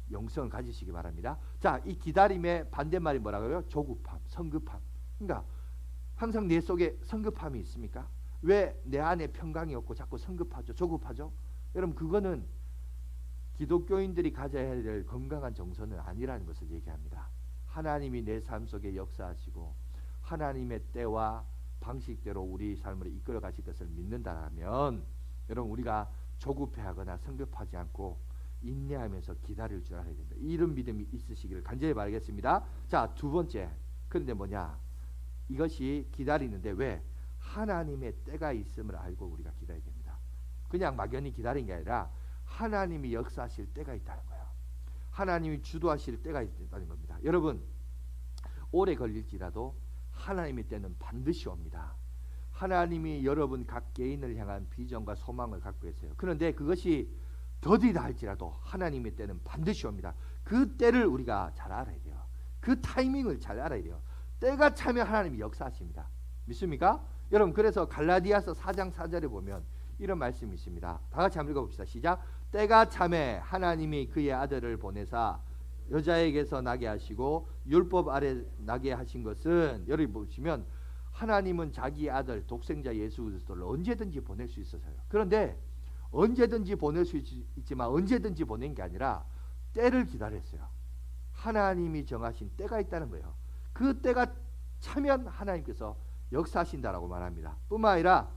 영성을 가지시기 바랍니다. 자, 이 기다림의 반대말이 뭐라고요? 조급함, 성급함. 그러니까 항상 내 속에 성급함이 있습니까? 왜 내 안에 평강이 없고 자꾸 성급하죠? 조급하죠? 여러분 그거는 기독교인들이 가져야 될 건강한 정서는 아니라는 것을 얘기합니다. 하나님이 내 삶 속에 역사하시고 하나님의 때와 방식대로 우리 삶을 이끌어 가실 것을 믿는다면 여러분 우리가 조급해하거나 성급하지 않고 인내하면서 기다릴 줄 알아야 됩니다. 이런 믿음이 있으시기를 간절히 바라겠습니다. 자, 두 번째. 그런데 뭐냐? 이것이 기다리는데 왜? 하나님의 때가 있음을 알고 우리가 기다려야 됩니다. 그냥 막연히 기다리는 게 아니라 하나님이 역사하실 때가 있다는 거예요. 하나님이 주도하실 때가 있다는 겁니다. 여러분 오래 걸릴지라도 하나님의 때는 반드시 옵니다. 하나님이 여러분 각 개인을 향한 비전과 소망을 갖고 계세요. 그런데 그것이 더디다 할지라도 하나님의 때는 반드시 옵니다. 그 때를 우리가 잘 알아야 돼요. 그 타이밍을 잘 알아야 돼요. 때가 차면 하나님이 역사하십니다. 믿습니까? 여러분 그래서 갈라디아서 4장 4절에 보면 이런 말씀이 있습니다. 다 같이 한번 읽어봅시다. 시작. 때가 차매 하나님이 그의 아들을 보내사 여자에게서 나게 하시고 율법 아래 나게 하신 것은 여러분 보시면 하나님은 자기 아들 독생자 예수 그리스도를 언제든지 보낼 수 있어서요. 그런데 언제든지 보낼 수 있지만 언제든지 보낸 게 아니라 때를 기다렸어요. 하나님이 정하신 때가 있다는 거예요. 그 때가 차면 하나님께서 역사하신다라고 말합니다. 뿐만 아니라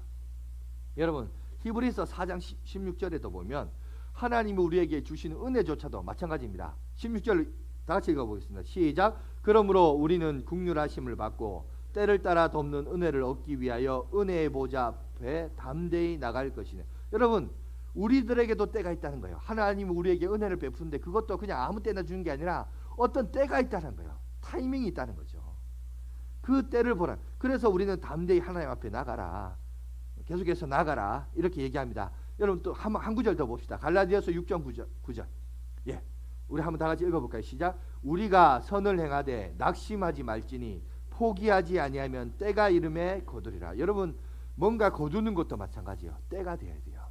여러분 히브리서 4장 16절에도 보면 하나님이 우리에게 주시는 은혜조차도 마찬가지입니다. 16절 다 같이 읽어보겠습니다. 시작. 그러므로 우리는 긍휼하심을 받고 때를 따라 돕는 은혜를 얻기 위하여 은혜의 보좌 앞에 담대히 나갈 것이네. 여러분 우리들에게도 때가 있다는 거예요. 하나님이 우리에게 은혜를 베푸는데 그것도 그냥 아무 때나 주는 게 아니라 어떤 때가 있다는 거예요. 타이밍이 있다는 거죠. 그 때를 보라. 그래서 우리는 담대히 하나님 앞에 나가라. 계속해서 나가라. 이렇게 얘기합니다. 여러분 또 한 구절 더 봅시다. 갈라디아서 6장 9절. 예, 우리 한번 다 같이 읽어볼까요? 시작. 우리가 선을 행하되 낙심하지 말지니 포기하지 아니하면 때가 이름에 거두리라. 여러분 뭔가 거두는 것도 마찬가지예요. 때가 돼야 돼요.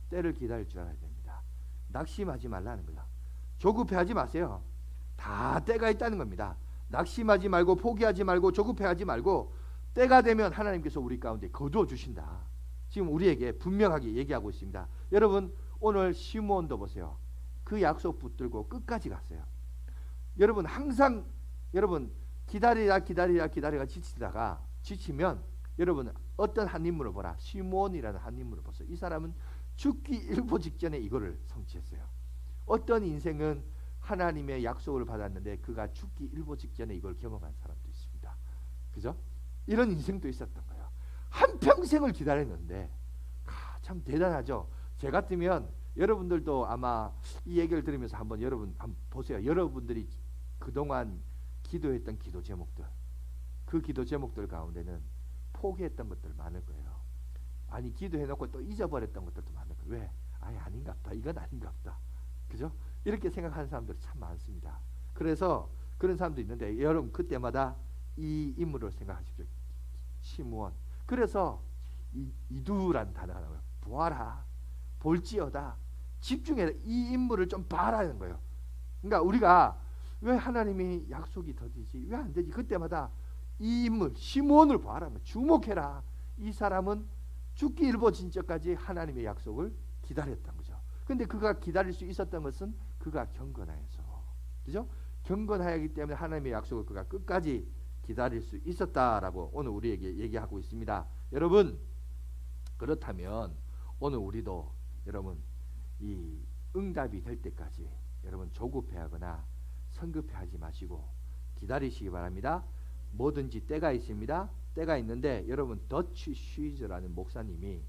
때를 기다릴 줄 알아야 됩니다. 낙심하지 말라는 거예요. 조급해하지 마세요. 다 때가 있다는 겁니다. 낙심하지 말고 포기하지 말고 조급해하지 말고 때가 되면 하나님께서 우리 가운데 거두어 주신다. 지금 우리에게 분명하게 얘기하고 있습니다. 여러분 오늘 시므온도 보세요. 그 약속 붙들고 끝까지 갔어요. 여러분 항상 여러분 기다리다 지치면 여러분 어떤 한 인물을 보라. 시므온이라는 한 인물을 보세요. 이 사람은 죽기 일보 직전에 이거를 성취했어요. 어떤 인생은 하나님의 약속을 받았는데 그가 죽기 일보 직전에 이걸 경험한 사람도 있습니다. 그죠? 이런 인생도 있었던 거예요. 한평생을 기다렸는데 참 대단하죠. 제 같으면 여러분들도 아마 이 얘기를 들으면서 한번 여러분 한번 보세요. 여러분들이 그동안 기도했던 기도 제목들, 그 기도 제목들 가운데는 포기했던 것들 많을 거예요. 아니 기도해놓고 또 잊어버렸던 것들도 많을 거예요. 왜? 아닌갑다. 이건 아닌갑다. 그죠? 이렇게 생각하는 사람들이 참 많습니다. 그래서 그런 사람도 있는데 여러분 그때마다 이 인물을 생각하십시오. 시므온. 그래서 이두란 단어가 나와요. 보아라, 볼지어다, 집중해라. 이 인물을 좀 봐라는 거예요. 그러니까 우리가 왜 하나님이 약속이 더디지? 왜 안 되지? 그때마다 이 인물 시므온을 봐라. 주목해라. 이 사람은 죽기 일보 진짜까지 하나님의 약속을 기다렸던 거죠. 근데 그가 기다릴 수 있었던 것은 그가 경건하여서, 그죠? 경건하였기 때문에 하나님의 약속을 그가 끝까지 기다릴 수 있었다라고 오늘 우리에게 얘기하고 있습니다. 여러분 그렇다면 오늘 우리도 여러분 이 응답이 될 때까지 여러분 조급해하거나 성급해하지 마시고 기다리시기 바랍니다. 뭐든지 때가 있습니다. 때가 있는데 여러분 더치 슈이즈라는 목사님이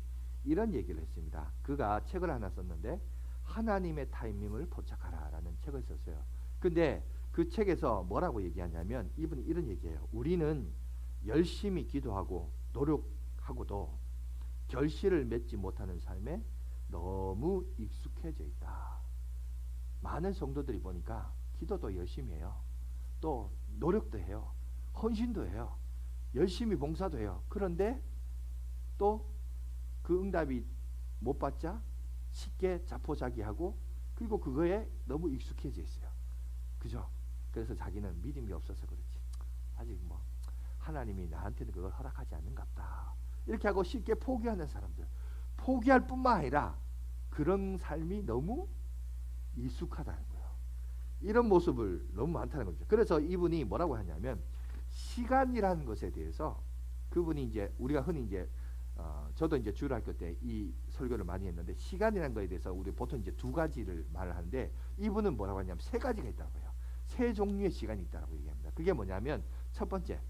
이런 얘기를 했습니다. 그가 책을 하나 썼는데 하나님의 타이밍을 포착하라라는 책을 썼어요. 근데 그 책에서 뭐라고 얘기하냐면 이분이 이런 얘기해요. 우리는 열심히 기도하고 노력하고도 결실을 맺지 못하는 삶에 너무 익숙해져 있다. 많은 성도들이 보니까 기도도 열심히 해요. 또 노력도 해요. 헌신도 해요. 열심히 봉사도 해요. 그런데 또 그 응답이 못 받자 쉽게 자포자기하고 그리고 그거에 너무 익숙해져 있어요. 그죠? 그래서 자기는 믿음이 없어서 그렇지. 아직 뭐 하나님이 나한테는 그걸 허락하지 않는갑다. 이렇게 하고 쉽게 포기하는 사람들. 포기할 뿐만 아니라 그런 삶이 너무 익숙하다는 거예요. 이런 모습을 너무 많다는 거죠. 그래서 이분이 뭐라고 하냐면 시간이라는 것에 대해서 그분이 이제 우리가 흔히 이제 저도 이제 주일학교 때 이 설교를 많이 했는데 시간이라는 거에 대해서 우리 보통 이제 두 가지를 말을 하는데 이분은 뭐라고 하냐면 세 가지가 있다고 해요. 세 종류의 시간이 있다고 얘기합니다. 그게 뭐냐면 첫 번째,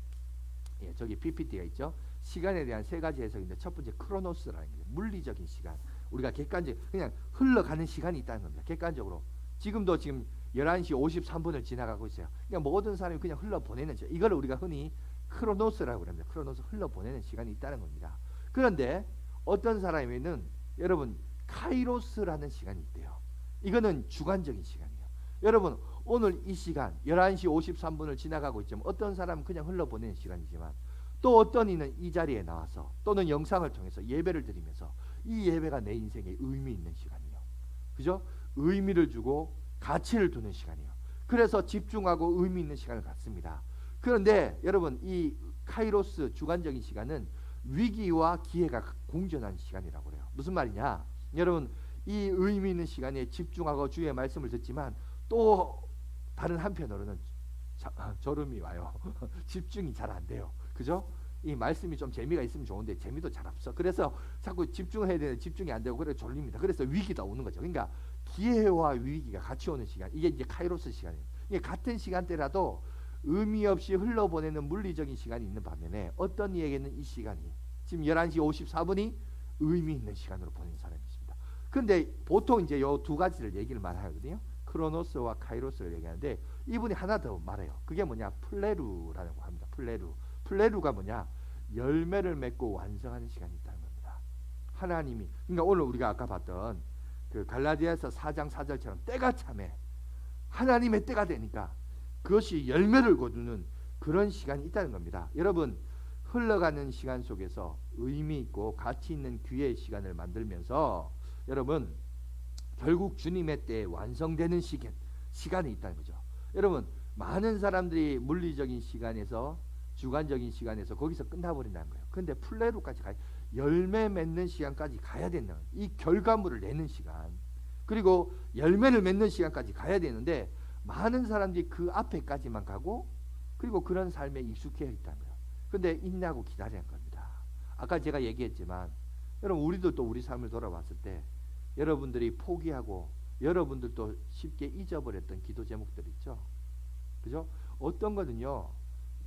저기 PPT가 있죠. 시간에 대한 세 가지 해석인데 첫 번째 크로노스라는 게 물리적인 시간. 우리가 객관적 그냥 흘러가는 시간이 있다는 겁니다. 객관적으로 지금도 지금 11시 53분을 지나가고 있어요. 그러니까 모든 사람이 그냥 흘러보내는 시간. 이걸 우리가 흔히 크로노스라고 합니다. 크로노스 흘러보내는 시간이 있다는 겁니다. 그런데 어떤 사람에는 여러분 카이로스라는 시간이 있대요. 이거는 주관적인 시간이에요. 여러분 오늘 이 시간 11시 53분을 지나가고 있지만 어떤 사람은 그냥 흘러보내는 시간이지만 또 어떤 이는 이 자리에 나와서 또는 영상을 통해서 예배를 드리면서 이 예배가 내 인생에 의미 있는 시간이에요. 그죠? 의미를 주고 가치를 두는 시간이에요. 그래서 집중하고 의미 있는 시간을 갖습니다. 그런데 여러분 이 카이로스 주관적인 시간은 위기와 기회가 공존하는 시간이라고 그래요. 무슨 말이냐? 여러분 이 의미 있는 시간에 집중하고 주의 말씀을 듣지만 또 다른 한편으로는 졸음이 와요. 집중이 잘 안 돼요. 그죠? 이 말씀이 좀 재미가 있으면 좋은데 재미도 잘 없어. 그래서 자꾸 집중해야 되는데 집중이 안 되고 그래서 졸립니다. 그래서 위기가 오는 거죠. 그러니까 기회와 위기가 같이 오는 시간. 이게 이제 카이로스 시간이에요. 이게 같은 시간대라도 의미 없이 흘러보내는 물리적인 시간이 있는 반면에 어떤 이에게는 이 시간이 지금 11시 54분이 의미 있는 시간으로 보내는 사람이 있습니다. 그런데 보통 이제 요 두 가지를 얘기를 말하거든요. 크로노스와 카이로스를 얘기하는데 이분이 하나 더 말해요. 그게 뭐냐? 플레루라고 합니다. 플레루가 뭐냐? 열매를 맺고 완성하는 시간이 있다는 겁니다. 하나님이 그러니까 오늘 우리가 아까 봤던 그 갈라디아서 4장 4절처럼 때가 참에 하나님의 때가 되니까 그것이 열매를 거두는 그런 시간이 있다는 겁니다. 여러분 흘러가는 시간 속에서 의미 있고 가치 있는 귀의 시간을 만들면서 여러분 결국 주님의 때에 완성되는 시간이 있다는 거죠. 여러분 많은 사람들이 물리적인 시간에서 주관적인 시간에서 거기서 끝나버린다는 거예요. 그런데 플레루까지 가야 열매 맺는 시간까지 가야 된다는 이 결과물을 내는 시간 그리고 열매를 맺는 시간까지 가야 되는데 많은 사람들이 그 앞에까지만 가고 그리고 그런 삶에 익숙해 있다는 거예요. 그런데 인내하고 기다리는 겁니다. 아까 제가 얘기했지만 여러분 우리도 또 우리 삶을 돌아봤을 때 여러분들이 포기하고 여러분들도 쉽게 잊어버렸던 기도 제목들 있죠. 그죠? 어떤 거는요.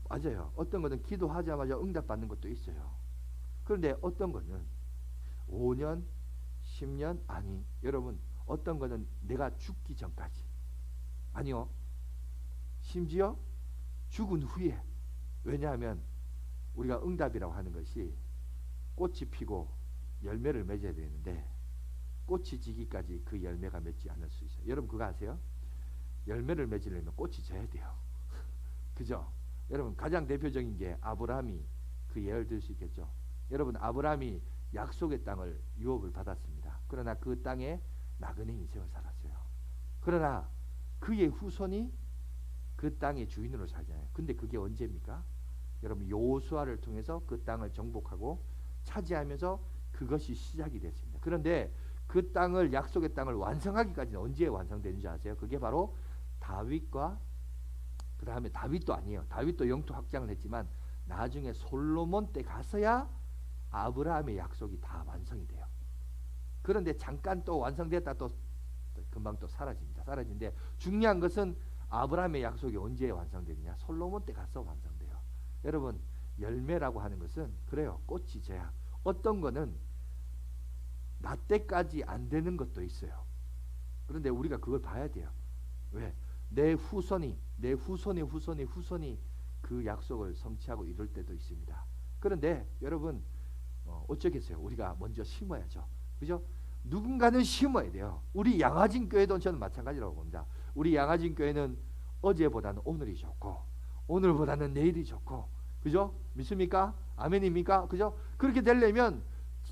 맞아요. 어떤 거는 기도하자마자 응답받는 것도 있어요. 그런데 어떤 거는 5년, 10년 아니 여러분 어떤 거는 내가 죽기 전까지 아니요. 심지어 죽은 후에 왜냐하면 우리가 응답이라고 하는 것이 꽃이 피고 열매를 맺어야 되는데 꽃이 지기까지 그 열매가 맺지 않을 수 있어요. 여러분 그거 아세요? 열매를 맺으려면 꽃이 져야 돼요. 그죠? 여러분 가장 대표적인 게 아브라함이 그 예를 들 수 있겠죠. 여러분 아브라함이 약속의 땅을 유업을 받았습니다. 그러나 그 땅에 나그네 인생을 살았어요. 그러나 그의 후손이 그 땅의 주인으로 살잖아요. 근데 그게 언제입니까? 여러분 여호수아를 통해서 그 땅을 정복하고 차지하면서 그것이 시작이 됐습니다. 그런데 그 땅을 약속의 땅을 완성하기까지는 언제 완성되는지 아세요? 그게 바로 다윗과 그 다음에 다윗도 아니에요. 다윗도 영토 확장을 했지만 나중에 솔로몬 때 가서야 아브라함의 약속이 다 완성이 돼요. 그런데 잠깐 또 완성됐다 또 금방 또 사라집니다. 사라지는데 중요한 것은 아브라함의 약속이 언제 완성되느냐? 솔로몬 때 가서 완성돼요. 여러분 열매라고 하는 것은 그래요. 꽃이 져야 어떤 거는 나 때까지 안 되는 것도 있어요. 그런데 우리가 그걸 봐야 돼요. 왜? 내 후손이 그 그 약속을 성취하고 이룰 때도 있습니다. 그런데 여러분 어쩌겠어요. 우리가 먼저 심어야죠. 그죠? 누군가는 심어야 돼요. 우리 양화진 교회도 저는 마찬가지라고 봅니다. 우리 양화진 교회는 어제보다는 오늘이 좋고 오늘보다는 내일이 좋고, 그죠? 믿습니까? 아멘입니까? 그죠? 그렇게 되려면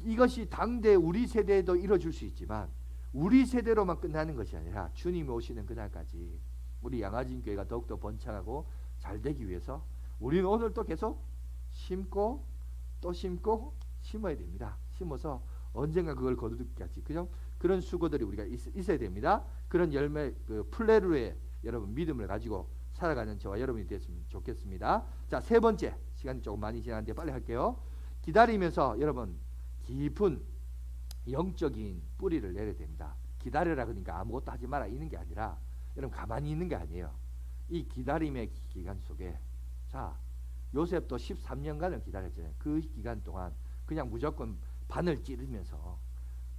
이것이 당대 우리 세대에도 이루어질 수 있지만 우리 세대로만 끝나는 것이 아니라 주님이 오시는 그날까지 우리 양화진 교회가 더욱더 번창하고 잘 되기 위해서 우리는 오늘 또 계속 심고 또 심고 심어야 됩니다. 심어서 언젠가 그걸 거두기까지, 그죠? 그런 수고들이 우리가 있어야 됩니다. 그런 열매, 그 플레루의 여러분 믿음을 가지고 살아가는 저와 여러분이 됐으면 좋겠습니다. 자, 세 번째, 시간이 조금 많이 지났는데 빨리 할게요. 기다리면서 여러분 깊은 영적인 뿌리를 내려야 됩니다. 기다려라 그러니까 아무것도 하지 마라 있는 게 아니라 여러분 가만히 있는 게 아니에요. 이 기다림의 기간 속에, 자, 요셉도 13년간을 기다렸잖아요. 그 기간 동안 그냥 무조건 바늘 찌르면서,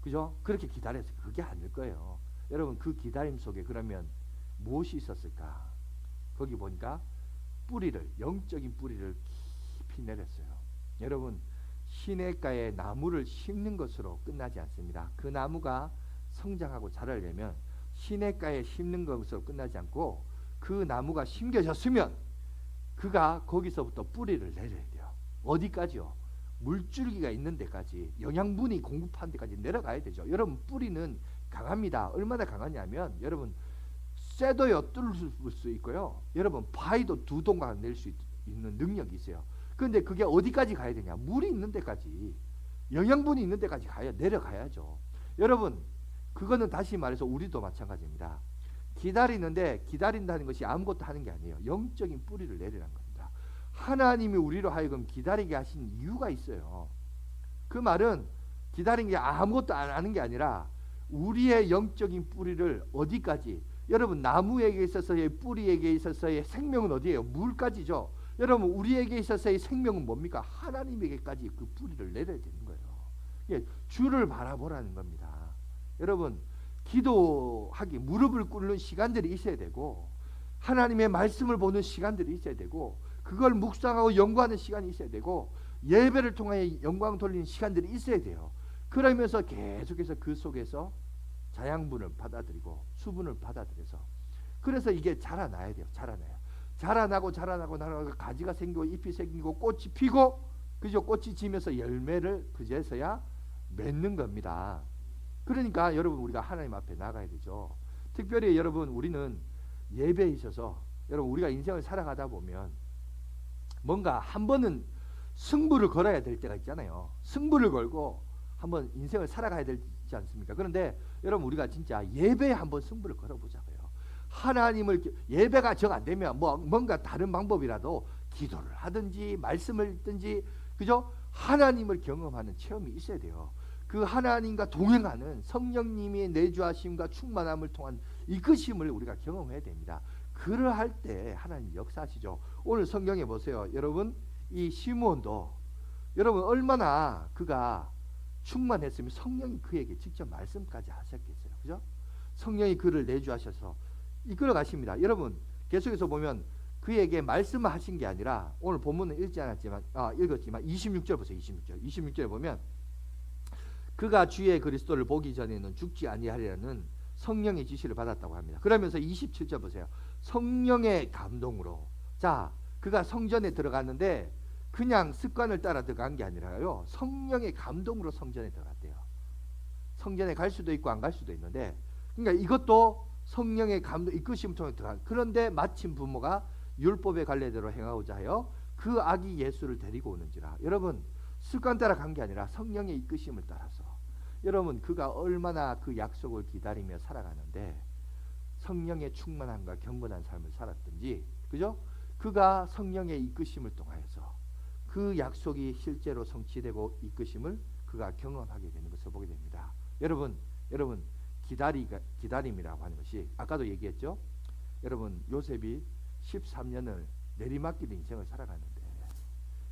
그죠? 그렇게 기다렸어요. 그게 아닐 거예요. 여러분 그 기다림 속에 그러면 무엇이 있었을까? 거기 보니까 뿌리를, 영적인 뿌리를 깊이 내렸어요. 여러분 시냇가에 나무를 심는 것으로 끝나지 않습니다. 그 나무가 성장하고 자라려면 시냇가에 심는 것으로 끝나지 않고 그 나무가 심겨졌으면 그가 거기서부터 뿌리를 내려야 돼요. 어디까지요? 물줄기가 있는 데까지, 영양분이 공급한 데까지 내려가야 되죠. 여러분 뿌리는 강합니다. 얼마나 강하냐면 여러분 쇠도 엿뚫을 수 있고요. 여러분 바위도 두 동강 낼 수 있는 능력이 있어요. 그런데 그게 어디까지 가야 되냐? 물이 있는 데까지, 영양분이 있는 데까지 내려가야죠. 여러분 그거는 다시 말해서 우리도 마찬가지입니다. 기다리는데 기다린다는 것이 아무것도 하는 게 아니에요. 영적인 뿌리를 내리라는 겁니다. 하나님이 우리로 하여금 기다리게 하신 이유가 있어요. 그 말은 기다린 게 아무것도 안 하는 게 아니라 우리의 영적인 뿌리를 어디까지, 여러분 나무에게 있어서의 뿌리에게 있어서의 생명은 어디예요? 물까지죠. 여러분 우리에게 있어서의 생명은 뭡니까? 하나님에게까지 그 뿌리를 내려야 되는 거예요. 예, 주를 바라보라는 겁니다. 여러분 기도하기, 무릎을 꿇는 시간들이 있어야 되고 하나님의 말씀을 보는 시간들이 있어야 되고 그걸 묵상하고 연구하는 시간이 있어야 되고 예배를 통하여 영광 돌리는 시간들이 있어야 돼요. 그러면서 계속해서 그 속에서 자양분을 받아들이고 수분을 받아들여서, 그래서 이게 자라나야 돼요. 자라나고 가지가 생기고 잎이 생기고 꽃이 피고, 그죠? 꽃이 지면서 열매를 그제서야 맺는 겁니다. 그러니까 여러분 우리가 하나님 앞에 나가야 되죠. 특별히 여러분 우리는 예배에 있어서 여러분 우리가 인생을 살아가다 보면 뭔가 한 번은 승부를 걸어야 될 때가 있잖아요. 승부를 걸고 한번 인생을 살아가야 되지 않습니까? 그런데 여러분 우리가 진짜 예배에 한번 승부를 걸어보자고요. 하나님을, 예배가 정 안 되면 뭔가 다른 방법이라도 기도를 하든지 말씀을 읽든지, 그죠? 하나님을 경험하는 체험이 있어야 돼요. 그 하나님과 동행하는 성령님이 내주하심과 충만함을 통한 이끄심을 우리가 경험해야 됩니다. 그러할 때 하나님 역사하시죠. 오늘 성경에 보세요. 여러분 이 시므온도 여러분 얼마나 그가 충만했으면 성령이 그에게 직접 말씀까지 하셨겠어요. 그죠? 성령이 그를 내주하셔서 이끌어 가십니다. 여러분 계속해서 보면 그에게 말씀을 하신 게 아니라, 오늘 본문은 읽었지만 26절 보세요. 26절에 보면 그가 주의 그리스도를 보기 전에는 죽지 아니하리라는 성령의 지시를 받았다고 합니다. 그러면서 27절 보세요. 성령의 감동으로, 자, 그가 성전에 들어갔는데 그냥 습관을 따라 들어간 게 아니라요, 성령의 감동으로 성전에 들어갔대요. 성전에 갈 수도 있고 안 갈 수도 있는데, 그러니까 이것도 성령의 감동 이끄심을 통해 들어간. 그런데 마침 부모가 율법의 관례대로 행하고자 하여 그 아기 예수를 데리고 오는지라. 여러분 습관 따라 간 게 아니라 성령의 이끄심을 따라서, 여러분 그가 얼마나 그 약속을 기다리며 살아가는데 성령의 충만함과 경건한 삶을 살았든지, 그죠? 그가 성령의 이끄심을 통하여서 그 약속이 실제로 성취되고 이끄심을 그가 경험하게 되는 것을 보게 됩니다. 여러분 기다림이라고 하는 것이 아까도 얘기했죠. 여러분 요셉이 13년을 내리막길 인생을 살아갔는데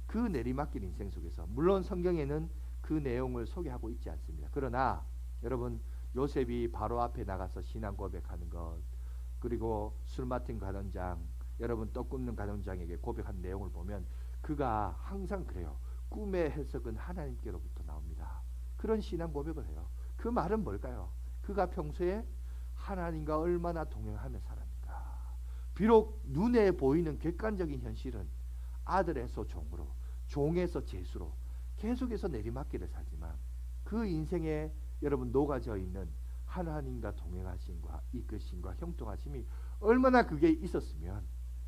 그 내리막길 인생 속에서 물론 성경에는 그 내용을 소개하고 있지 않습니다. 그러나 여러분 요셉이 바로 앞에 나가서 신앙 고백하는 것, 그리고 술 맡은 관원장, 여러분 떡 굽는 가정장에게 고백한 내용을 보면 그가 항상 그래요. 꿈의 해석은 하나님께로부터 나옵니다. 그런 신앙 고백을 해요. 그 말은 뭘까요? 그가 평소에 하나님과 얼마나 동행하며 살았는가. 비록 눈에 보이는 객관적인 현실은 아들에서 종으로, 종에서 제수로 계속해서 내리막길을 살지만 그 인생에 여러분 녹아져 있는 하나님과 동행하심과 이끄심과 형통하심이 얼마나 그게 있었으면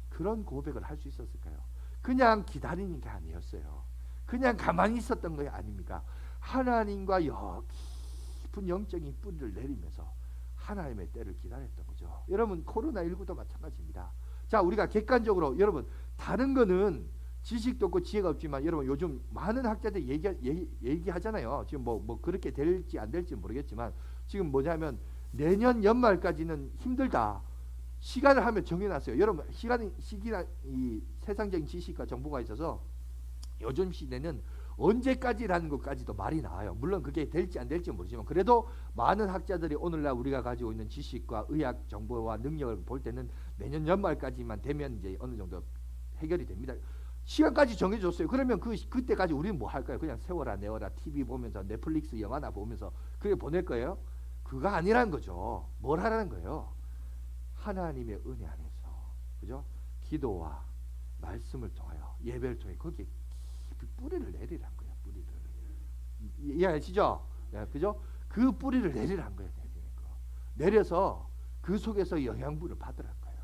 그런 고백을 할 수 있었을까요? 그냥 기다리는 게 아니었어요. 그냥 가만히 있었던 거 아닙니까? 하나님과 깊은 영적인 뿌리를 내리면서 하나님의 때를 기다렸던 거죠. 여러분 코로나19도 마찬가지입니다. 자, 우리가 객관적으로 여러분 다른 거는 지식도 없고 지혜가 없지만 여러분 요즘 많은 학자들이 얘기하잖아요. 지금 뭐 그렇게 될지 안 될지 모르겠지만 지금 뭐냐면 내년 연말까지는 힘들다. 시간을 하면 정해놨어요. 여러분 시기나 이 세상적인 지식과 정보가 있어서 요즘 시대는 언제까지라는 것까지도 말이 나와요. 물론 그게 될지 안 될지 모르지만 그래도 많은 학자들이 오늘날 우리가 가지고 있는 지식과 의학 정보와 능력을 볼 때는 내년 연말까지만 되면 이제 어느 정도 해결이 됩니다. 시간까지 정해줬어요. 그러면 그때까지 우리는 뭐 할까요? 그냥 세워라 내워라 TV 보면서 넷플릭스 영화나 보면서 그게 보낼 거예요? 그거 아니라는 거죠. 뭘 하라는 거예요? 하나님의 은혜 안에서, 그죠? 기도와 말씀을 통하여 예배를 통해 거기에 깊이 뿌리를 내리라는 거예요. 뿌리를 이해하시죠? 네, 그죠? 그 뿌리를 내리라는 거예요. 내려서 그 속에서 영양분을 받으라는 거예요.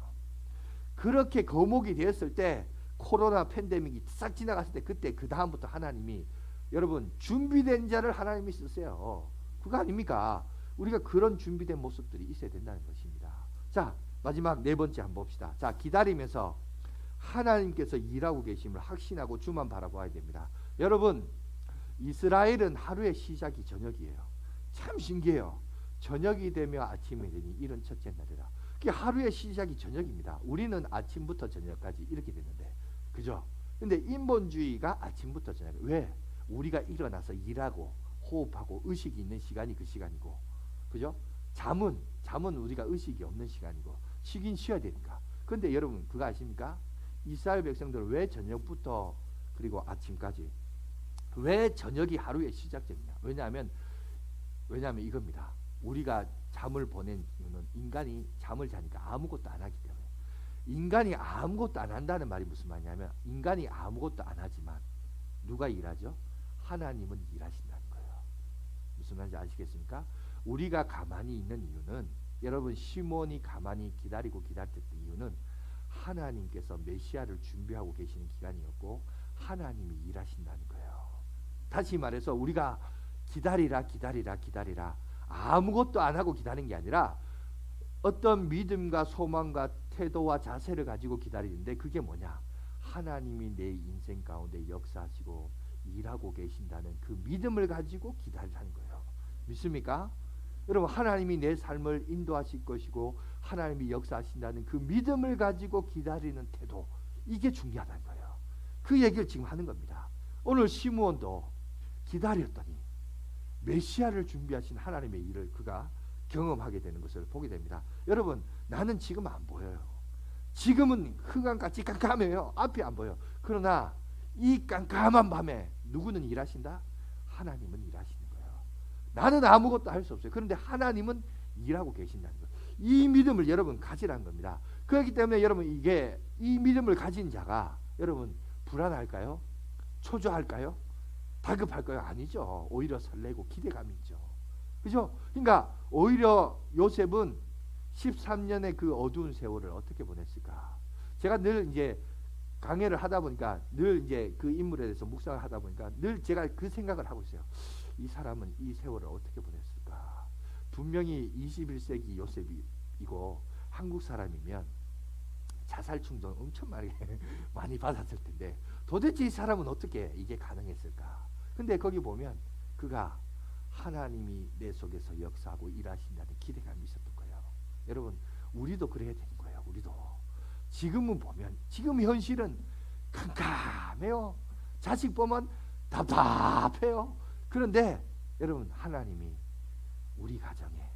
그렇게 거목이 되었을 때 코로나 팬데믹이 싹 지나갔을 때 그때 그 다음부터 하나님이 여러분 준비된 자를 하나님이 쓰세요. 그거 아닙니까? 우리가 그런 준비된 모습들이 있어야 된다는 것입니다. 자, 마지막 네 번째 한번 봅시다. 자, 기다리면서 하나님께서 일하고 계심을 확신하고 주만 바라봐야 됩니다. 여러분 이스라엘은 하루의 시작이 저녁이에요. 참 신기해요. 저녁이 되며 아침이 되니 이런 첫째 날이라. 그게 하루의 시작이 저녁입니다. 우리는 아침부터 저녁까지 이렇게 되는데, 그죠? 근데 인본주의가 아침부터 저녁. 왜? 우리가 일어나서 일하고 호흡하고 의식이 있는 시간이 그 시간이고, 그죠? 잠은 우리가 의식이 없는 시간이고 쉬긴 쉬어야 되니까. 근데 여러분 그거 아십니까? 이스라엘 백성들은 왜 저녁부터 그리고 아침까지 왜 저녁이 하루의 시작점이냐? 왜냐하면 이겁니다. 우리가 잠을 보낸 이유는 인간이 잠을 자니까 아무것도 안 하기 때문에. 인간이 아무것도 안 한다는 말이 무슨 말이냐면 인간이 아무것도 안 하지만 누가 일하죠? 하나님은 일하신다는 거예요. 무슨 말인지 아시겠습니까? 우리가 가만히 있는 이유는 여러분 시몬이 가만히 기다렸던 이유는 하나님께서 메시아를 준비하고 계시는 기간이었고 하나님이 일하신다는 거예요. 다시 말해서 우리가 기다리라 아무것도 안 하고 기다리는 게 아니라 어떤 믿음과 소망과 태도와 자세를 가지고 기다리는데 그게 뭐냐? 하나님이 내 인생 가운데 역사하시고 일하고 계신다는 그 믿음을 가지고 기다리라는 거예요. 믿습니까? 여러분 하나님이 내 삶을 인도하실 것이고 하나님이 역사하신다는 그 믿음을 가지고 기다리는 태도, 이게 중요하다는 거예요. 그 얘기를 지금 하는 겁니다. 오늘 시므온도 기다렸더니 메시아를 준비하신 하나님의 일을 그가 경험하게 되는 것을 보게 됩니다. 여러분 나는 지금 안 보여요. 지금은 흑암같이 깜깜해요. 앞이 안 보여. 그러나 이 깜깜한 밤에 누구는 일하신다? 하나님은 일하시는 거예요. 나는 아무것도 할 수 없어요. 그런데 하나님은 일하고 계신다는 거예요. 이 믿음을 여러분 가지라는 겁니다. 그렇기 때문에 여러분 이게 이 믿음을 가진 자가 여러분 불안할까요? 초조할까요? 다급할까요? 아니죠. 오히려 설레고 기대감이 있죠. 그죠? 그러니까 오히려 요셉은 13년의 그 어두운 세월을 어떻게 보냈을까? 제가 늘 이제 강해를 하다 보니까 늘 이제 그 인물에 대해서 묵상을 하다 보니까 늘 제가 그 생각을 하고 있어요. 이 사람은 이 세월을 어떻게 보냈을까? 분명히 21세기 요셉이고 한국 사람이면 자살 충동 엄청 많이 받았을 텐데 도대체 이 사람은 어떻게 이게 가능했을까? 근데 거기 보면 그가 하나님이 내 속에서 역사하고 일하신다는 기대감이 있었던 거예요. 여러분 우리도 그래야 되는 거예요. 우리도 지금은 보면 지금 현실은 캄캄해요. 자식 보면 답답해요. 그런데 여러분 하나님이 우리 가정에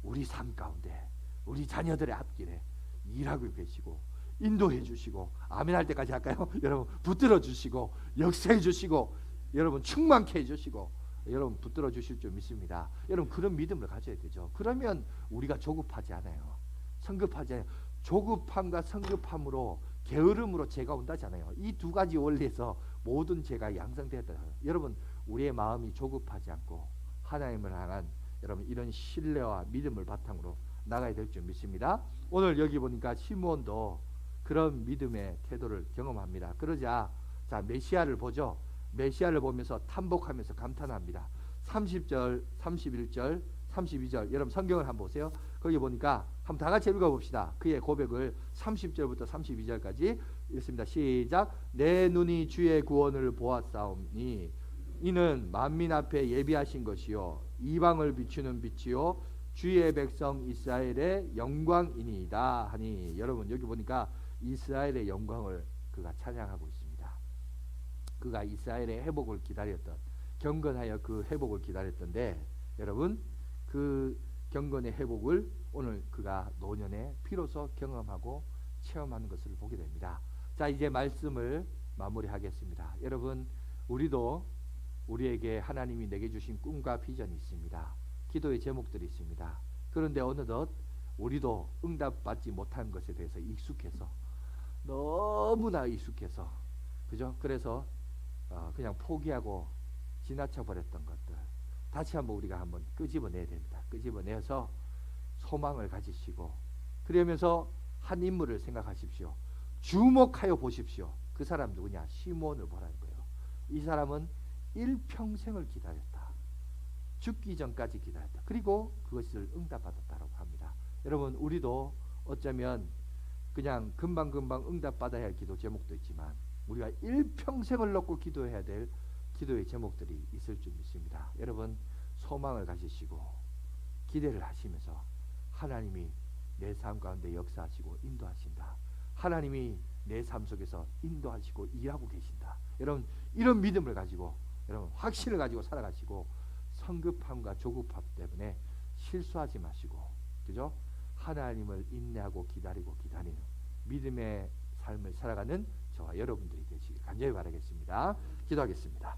우리 삶 가운데 우리 자녀들의 앞길에 일하고 계시고 인도해 주시고, 아멘 할 때까지 할까요? 여러분 붙들어 주시고, 역사해 주시고, 여러분 충만케 해 주시고, 여러분 붙들어 주실 줄 믿습니다. 여러분 그런 믿음을 가져야 되죠. 그러면 우리가 조급하지 않아요. 성급하지 않아요. 조급함과 성급함으로, 게으름으로 죄가 온다잖아요. 이 두 가지 원리에서 모든 죄가 양성되었다. 여러분 우리의 마음이 조급하지 않고 하나님을 향한 여러분 이런 신뢰와 믿음을 바탕으로 나가야 될 줄 믿습니다. 오늘 여기 보니까 시므온도 그런 믿음의 태도를 경험합니다. 그러자 자 메시아를 보죠. 메시아를 보면서 탐복하면서 감탄합니다. 30절, 31절, 32절 여러분 성경을 한번 보세요. 거기 보니까 한번 다 같이 읽어봅시다. 그의 고백을 30절부터 32절까지 읽습니다. 시작. 내 눈이 주의 구원을 보았사오니 이는 만민 앞에 예비하신 것이요 이방을 비추는 빛이요 주의 백성 이스라엘의 영광이니이다 하니, 여러분 여기 보니까 이스라엘의 영광을 그가 찬양하고 있습니다. 그가 이스라엘의 회복을 기다렸던, 경건하여 그 회복을 기다렸던데, 여러분 그 경건의 회복을 오늘 그가 노년에 비로소 경험하고 체험하는 것을 보게 됩니다. 자 이제 말씀을 마무리하겠습니다. 여러분 우리도 우리에게 하나님이 내게 주신 꿈과 비전이 있습니다. 기도의 제목들이 있습니다. 그런데 어느덧 우리도 응답받지 못한 것에 대해서 익숙해서, 너무나 익숙해서, 그죠? 그래서 그냥 포기하고 지나쳐 버렸던 것들 다시 한번 우리가 한번 끄집어내야 됩니다. 끄집어내서 소망을 가지시고, 그러면서 한 인물을 생각하십시오. 주목하여 보십시오. 그 사람 누구냐? 시므온을 보라는 거예요. 이 사람은 일평생을 기다렸다. 죽기 전까지 기다렸다. 그리고 그것을 응답받았다고 합니다. 여러분 우리도 어쩌면 그냥 금방금방 응답받아야 할 기도 제목도 있지만 우리가 일평생을 놓고 기도해야 될 기도의 제목들이 있을 줄 믿습니다. 여러분 소망을 가지시고 기대를 하시면서 하나님이 내 삶 가운데 역사하시고 인도하신다. 하나님이 내 삶 속에서 인도하시고 일하고 계신다. 여러분 이런 믿음을 가지고, 여러분 확신을 가지고 살아가시고, 성급함과 조급함 때문에 실수하지 마시고, 그죠? 하나님을 인내하고 기다리고 기다리는 믿음의 삶을 살아가는 저와 여러분들이 되시길 간절히 바라겠습니다. 기도하겠습니다.